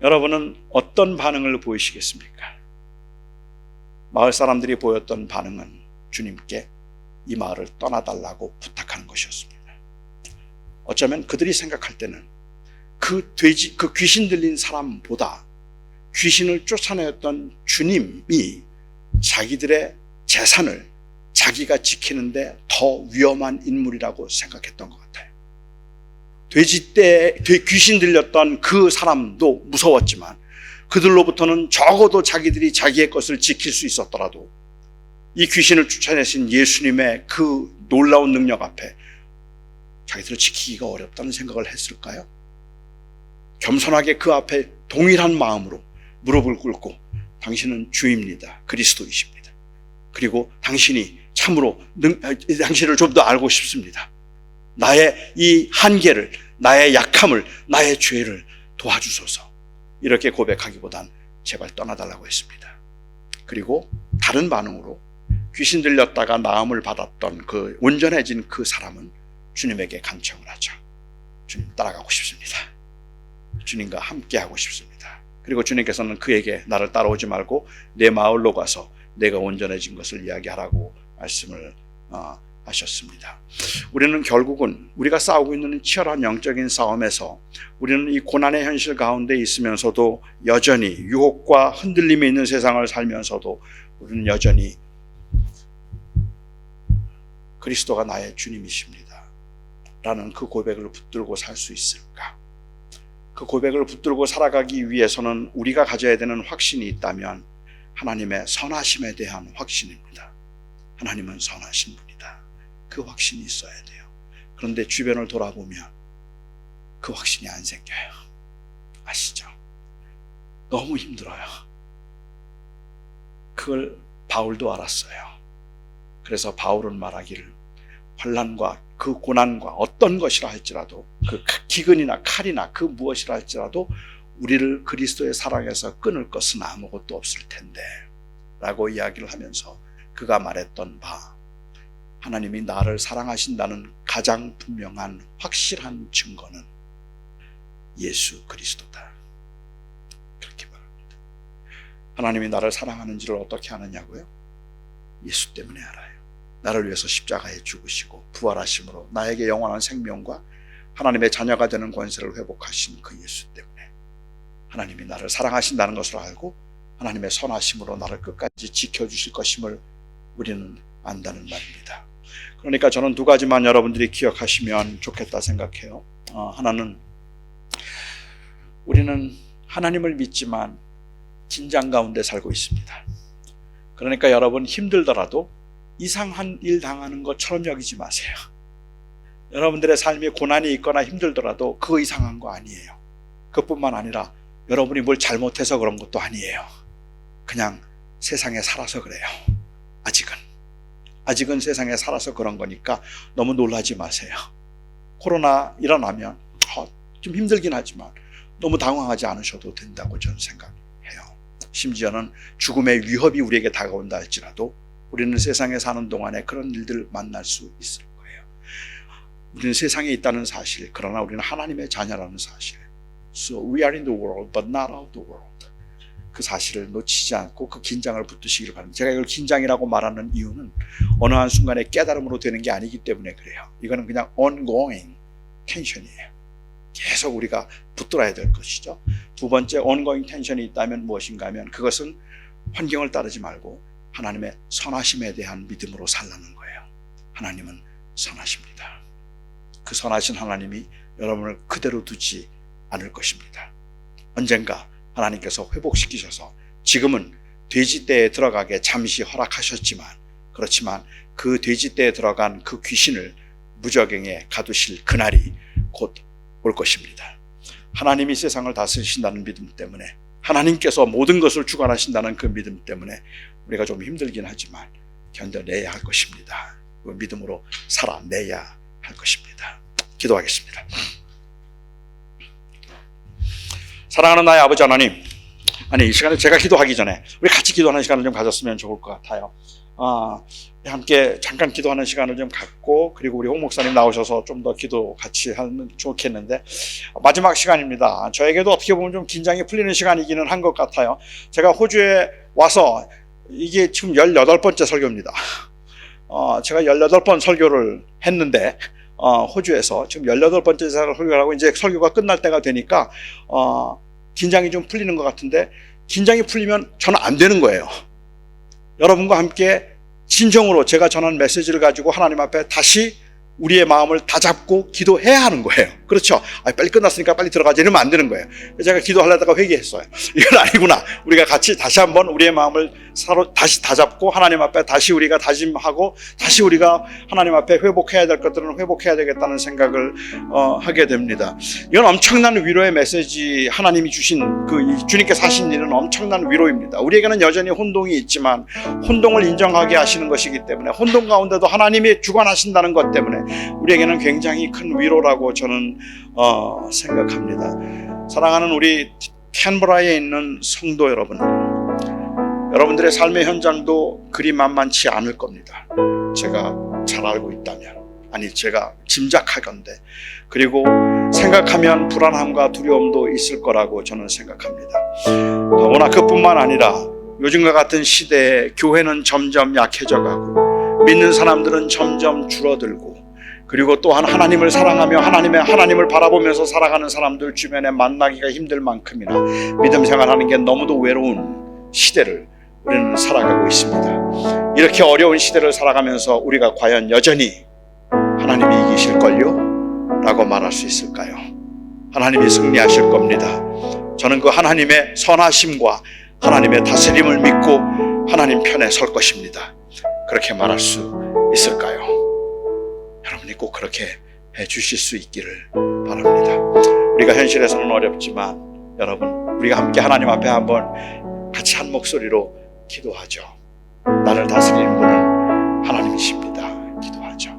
여러분은 어떤 반응을 보이시겠습니까? 마을 사람들이 보였던 반응은 주님께 이 마을을 떠나달라고 부탁하는 것이었습니다. 어쩌면 그들이 생각할 때는 그 귀신 들린 사람보다 귀신을 쫓아내었던 주님이 자기들의 재산을 자기가 지키는데 더 위험한 인물이라고 생각했던 것 같아요. 귀신 들렸던 그 사람도 무서웠지만 그들로부터는 적어도 자기들이 자기의 것을 지킬 수 있었더라도 이 귀신을 쫓아내신 예수님의 그 놀라운 능력 앞에 자기들을 지키기가 어렵다는 생각을 했을까요? 겸손하게 그 앞에 동일한 마음으로 무릎을 꿇고 당신은 주입니다. 그리스도이십니다. 그리고 당신이 참으로 당신을 좀 더 알고 싶습니다. 나의 이 한계를, 나의 약함을, 나의 죄를 도와주소서. 이렇게 고백하기보단 제발 떠나달라고 했습니다. 그리고 다른 반응으로 귀신 들렸다가 나음을 받았던 그 온전해진 그 사람은 주님에게 간청을 하죠. 주님 따라가고 싶습니다. 주님과 함께하고 싶습니다. 그리고 주님께서는 그에게 나를 따라오지 말고 내 마을로 가서 내가 온전해진 것을 이야기하라고 말씀을 하셨습니다. 우리는 결국은 우리가 싸우고 있는 치열한 영적인 싸움에서 우리는 이 고난의 현실 가운데 있으면서도 여전히 유혹과 흔들림이 있는 세상을 살면서도 우리는 여전히 그리스도가 나의 주님이십니다 라는 그 고백을 붙들고 살 수 있을까? 그 고백을 붙들고 살아가기 위해서는 우리가 가져야 되는 확신이 있다면 하나님의 선하심에 대한 확신입니다. 하나님은 선하신 분이다. 그 확신이 있어야 돼요. 그런데 주변을 돌아보면 그 확신이 안 생겨요. 아시죠? 너무 힘들어요. 그걸 바울도 알았어요. 그래서 바울은 말하기를 환난과 그 고난과 어떤 것이라 할지라도 그 기근이나 칼이나 그 무엇이라 할지라도 우리를 그리스도의 사랑에서 끊을 것은 아무것도 없을 텐데 라고 이야기를 하면서 그가 말했던 바 하나님이 나를 사랑하신다는 가장 분명한 확실한 증거는 예수 그리스도다. 그렇게 말합니다. 하나님이 나를 사랑하는지를 어떻게 아느냐고요? 예수 때문에 알아요. 나를 위해서 십자가에 죽으시고 부활하심으로 나에게 영원한 생명과 하나님의 자녀가 되는 권세를 회복하신 그 예수 때문에 하나님이 나를 사랑하신다는 것을 알고 하나님의 선하심으로 나를 끝까지 지켜주실 것임을 우리는 안다는 말입니다. 그러니까 저는 두 가지만 여러분들이 기억하시면 좋겠다 생각해요. 하나는 우리는 하나님을 믿지만 긴장 가운데 살고 있습니다. 그러니까 여러분 힘들더라도 이상한 일 당하는 것처럼 여기지 마세요. 여러분들의 삶에 고난이 있거나 힘들더라도 그거 이상한 거 아니에요. 그뿐만 아니라 여러분이 뭘 잘못해서 그런 것도 아니에요. 그냥 세상에 살아서 그래요. 아직은 세상에 살아서 그런 거니까 너무 놀라지 마세요. 코로나 일어나면 좀 힘들긴 하지만 너무 당황하지 않으셔도 된다고 저는 생각해요. 심지어는 죽음의 위협이 우리에게 다가온다 할지라도 우리는 세상에 사는 동안에 그런 일들을 만날 수 있을 거예요. 우리는 세상에 있다는 사실, 그러나 우리는 하나님의 자녀라는 사실. So we are in the world, but not of the world. 그 사실을 놓치지 않고 그 긴장을 붙드시기를 바랍니다. 제가 이걸 긴장이라고 말하는 이유는 어느 한순간에 깨달음으로 되는 게 아니기 때문에 그래요. 이거는 그냥 ongoing 텐션이에요. 계속 우리가 붙들어야 될 것이죠. 두 번째 ongoing 텐션이 있다면 무엇인가 하면 그것은 환경을 따르지 말고 하나님의 선하심에 대한 믿음으로 살라는 거예요. 하나님은 선하십니다. 그 선하신 하나님이 여러분을 그대로 두지 않을 것입니다. 언젠가 하나님께서 회복시키셔서 지금은 돼지떼에 들어가게 잠시 허락하셨지만, 그렇지만 그 돼지떼에 들어간 그 귀신을 무저갱에 가두실 그날이 곧 올 것입니다. 하나님이 세상을 다스리신다는 믿음 때문에, 하나님께서 모든 것을 주관하신다는 그 믿음 때문에 우리가 좀 힘들긴 하지만 견뎌내야 할 것입니다. 그 믿음으로 살아내야 할 것입니다. 기도하겠습니다. 사랑하는 나의 아버지 하나님, 이 시간에 제가 기도하기 전에 우리 같이 기도하는 시간을 좀 가졌으면 좋을 것 같아요. 함께 잠깐 기도하는 시간을 좀 갖고, 그리고 우리 홍 목사님 나오셔서 좀 더 기도 같이 하면 좋겠는데, 마지막 시간입니다. 저에게도 어떻게 보면 좀 긴장이 풀리는 시간이기는 한 것 같아요. 제가 호주에 와서 이게 지금 18번째 설교입니다. 제가 18번 설교를 했는데, 호주에서 지금 18번째 설교를 하고 이제 설교가 끝날 때가 되니까 긴장이 좀 풀리는 것 같은데, 긴장이 풀리면 저는 안 되는 거예요. 여러분과 함께 진정으로 제가 전한 메시지를 가지고 하나님 앞에 다시 우리의 마음을 다잡고 기도해야 하는 거예요. 그렇죠? 빨리 끝났으니까 빨리 들어가자 이러면 안 되는 거예요. 제가 기도하려다가 회개했어요. 이건 아니구나. 우리가 같이 다시 한번 우리의 마음을 다시 다잡고 하나님 앞에 다시 우리가 다짐하고, 다시 우리가 하나님 앞에 회복해야 될 것들은 회복해야 되겠다는 생각을 하게 됩니다. 이건 엄청난 위로의 메시지, 하나님이 주신 주님께서 하신 일은 엄청난 위로입니다. 우리에게는 여전히 혼동이 있지만 혼동을 인정하게 하시는 것이기 때문에, 혼동 가운데도 하나님이 주관하신다는 것 때문에 우리에게는 굉장히 큰 위로라고 저는 생각합니다. 사랑하는 우리 캔버라에 있는 성도 여러분, 여러분들의 삶의 현장도 그리 만만치 않을 겁니다. 제가 잘 알고 있다면, 제가 짐작하건대, 그리고 생각하면 불안함과 두려움도 있을 거라고 저는 생각합니다. 더구나 그뿐만 아니라 요즘과 같은 시대에 교회는 점점 약해져가고 믿는 사람들은 점점 줄어들고, 그리고 또한 하나님을 사랑하며 하나님을 바라보면서 살아가는 사람들 주변에 만나기가 힘들 만큼이나 믿음 생활하는 게 너무도 외로운 시대를 우리는 살아가고 있습니다. 이렇게 어려운 시대를 살아가면서 우리가 과연 여전히 하나님이 이기실걸요? 라고 말할 수 있을까요? 하나님이 승리하실 겁니다. 저는 그 하나님의 선하심과 하나님의 다스림을 믿고 하나님 편에 설 것입니다. 그렇게 말할 수 있을까요? 여러분이 꼭 그렇게 해주실 수 있기를 바랍니다. 우리가 현실에서는 어렵지만 여러분, 우리가 함께 하나님 앞에 한번 같이 한 목소리로 기도하죠. 나를 다스리는 분은 하나님이십니다. 기도하죠.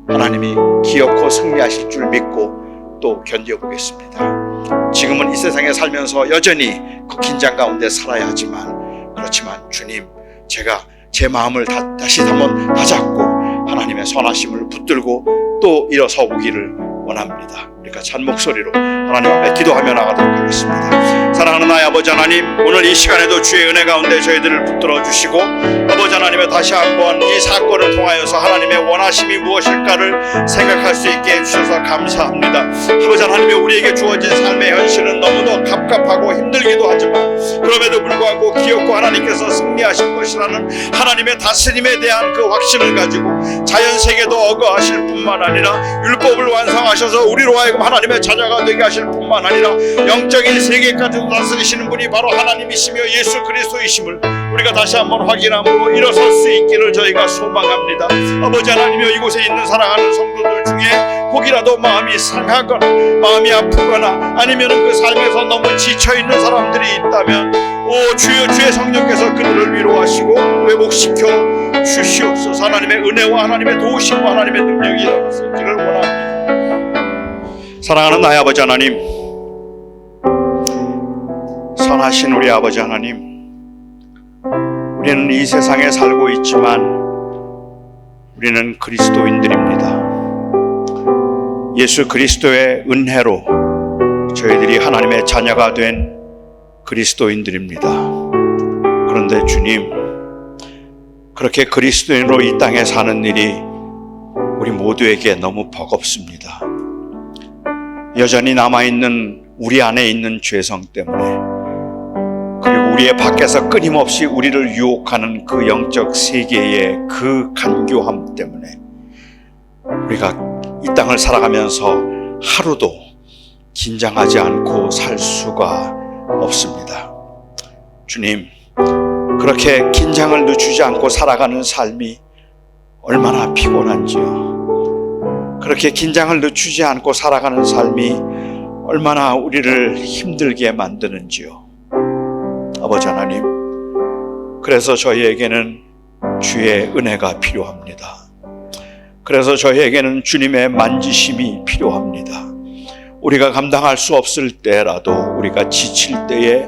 하나님이 기어코 승리하실 줄 믿고 또 견뎌보겠습니다. 지금은 이 세상에 살면서 여전히 그 긴장 가운데 살아야 하지만, 그렇지만 주님, 제가 제 마음을 다시 한번 다잡고 하나님의 선하심을 붙들고 또 일어서 보기를 원합니다. 우리가 찬 목소리로 하나님 앞에 기도하며 나가도록 하겠습니다. 사랑하는 나의 아버지 하나님, 오늘 이 시간에도 주의 은혜 가운데 저희들을 붙들어 주시고, 아버지 하나님의 다시 한번 이 사건을 통하여서 하나님의 원하심이 무엇일까를 생각할 수 있게 해주셔서 감사합니다. 아버지 하나님이 우리에게 주어진 삶의 현실은 너무도 갑갑하고 힘들기도 하지만, 그럼에도 불구하고 기어코 하나님께서 승리하실 것이라는 하나님의 다스림에 대한 그 확신을 가지고 자연세계도 어거하실 뿐만 아니라 율법을 완성하셔서 우리로 하여금 하나님의 자녀가 되게 하실 뿐만 아니라 영적인 세계까지도 다스리시는 분이 바로 하나님이시며 예수 그리스도이심을 우리가 다시 한번 확인함으로 일어설 수 있기를 저희가 소망합니다. 아버지 하나님이여, 이곳에 있는 사랑하는 성도들 중에 혹이라도 마음이 상하거나 마음이 아프거나 아니면 그 삶에서 너무 지쳐있는 사람들이 있다면 오 주여, 주의 성령께서 그들을 위로하시고 회복시켜 주시옵소서. 하나님의 은혜와 하나님의 도우심과 하나님의 능력이 있기를 원합니다. 사랑하는 나의 아버지 하나님, 선하신 우리 아버지 하나님, 우리는 이 세상에 살고 있지만 우리는 그리스도인들입니다. 예수 그리스도의 은혜로 저희들이 하나님의 자녀가 된 그리스도인들입니다. 그런데 주님, 그렇게 그리스도인으로 이 땅에 사는 일이 우리 모두에게 너무 버겁습니다. 여전히 남아있는 우리 안에 있는 죄성 때문에, 그리고 우리의 밖에서 끊임없이 우리를 유혹하는 그 영적 세계의 그 간교함 때문에 우리가 이 땅을 살아가면서 하루도 긴장하지 않고 살 수가 없습니다. 주님, 그렇게 긴장을 늦추지 않고 살아가는 삶이 얼마나 피곤한지요. 그렇게 긴장을 늦추지 않고 살아가는 삶이 얼마나 우리를 힘들게 만드는지요. 아버지 하나님, 그래서 저희에게는 주의 은혜가 필요합니다. 그래서 저희에게는 주님의 만지심이 필요합니다. 우리가 감당할 수 없을 때라도, 우리가 지칠 때에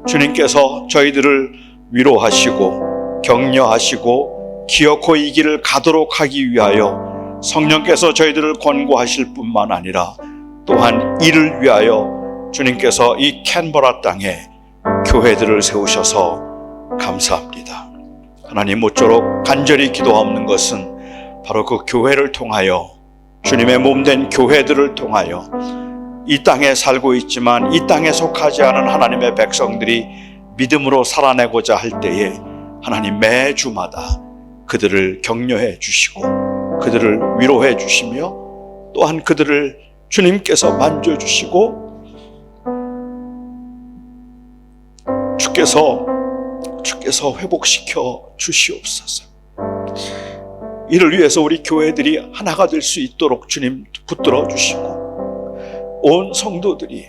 주님께서 저희들을 위로하시고 격려하시고 기어코 이 길을 가도록 하기 위하여 성령께서 저희들을 권고하실 뿐만 아니라 또한 이를 위하여 주님께서 이 캔버라 땅에 교회들을 세우셔서 감사합니다. 하나님, 모쪼록 간절히 기도하는 것은 바로 그 교회를 통하여, 주님의 몸된 교회들을 통하여 이 땅에 살고 있지만 이 땅에 속하지 않은 하나님의 백성들이 믿음으로 살아내고자 할 때에 하나님 매주마다 그들을 격려해 주시고 그들을 위로해 주시며 또한 그들을 주님께서 만져주시고 주께서 회복시켜 주시옵소서. 이를 위해서 우리 교회들이 하나가 될 수 있도록 주님 붙들어 주시고, 온 성도들이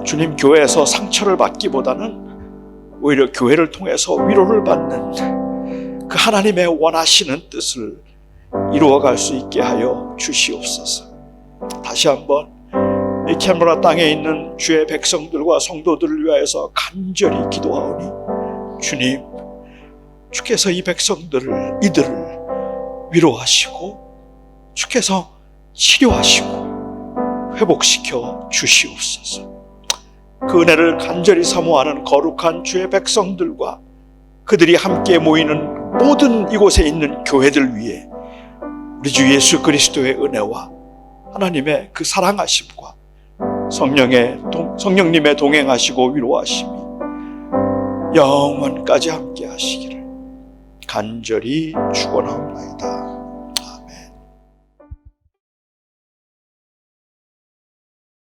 주님 교회에서 상처를 받기보다는 오히려 교회를 통해서 위로를 받는 그 하나님의 원하시는 뜻을 이루어갈 수 있게 하여 주시옵소서. 다시 한번 이 캔버라 땅에 있는 주의 백성들과 성도들을 위하여서 간절히 기도하오니, 주님, 주께서 이 백성들을, 이들을 위로하시고 주께서 치료하시고 회복시켜 주시옵소서. 그 은혜를 간절히 사모하는 거룩한 주의 백성들과 그들이 함께 모이는 모든 이곳에 있는 교회들 위에 우리 주 예수 그리스도의 은혜와 하나님의 그 사랑하심과 성령님의 동행하시고 위로하심이 영원까지 함께 하시기를 간절히 축원하옵나이다.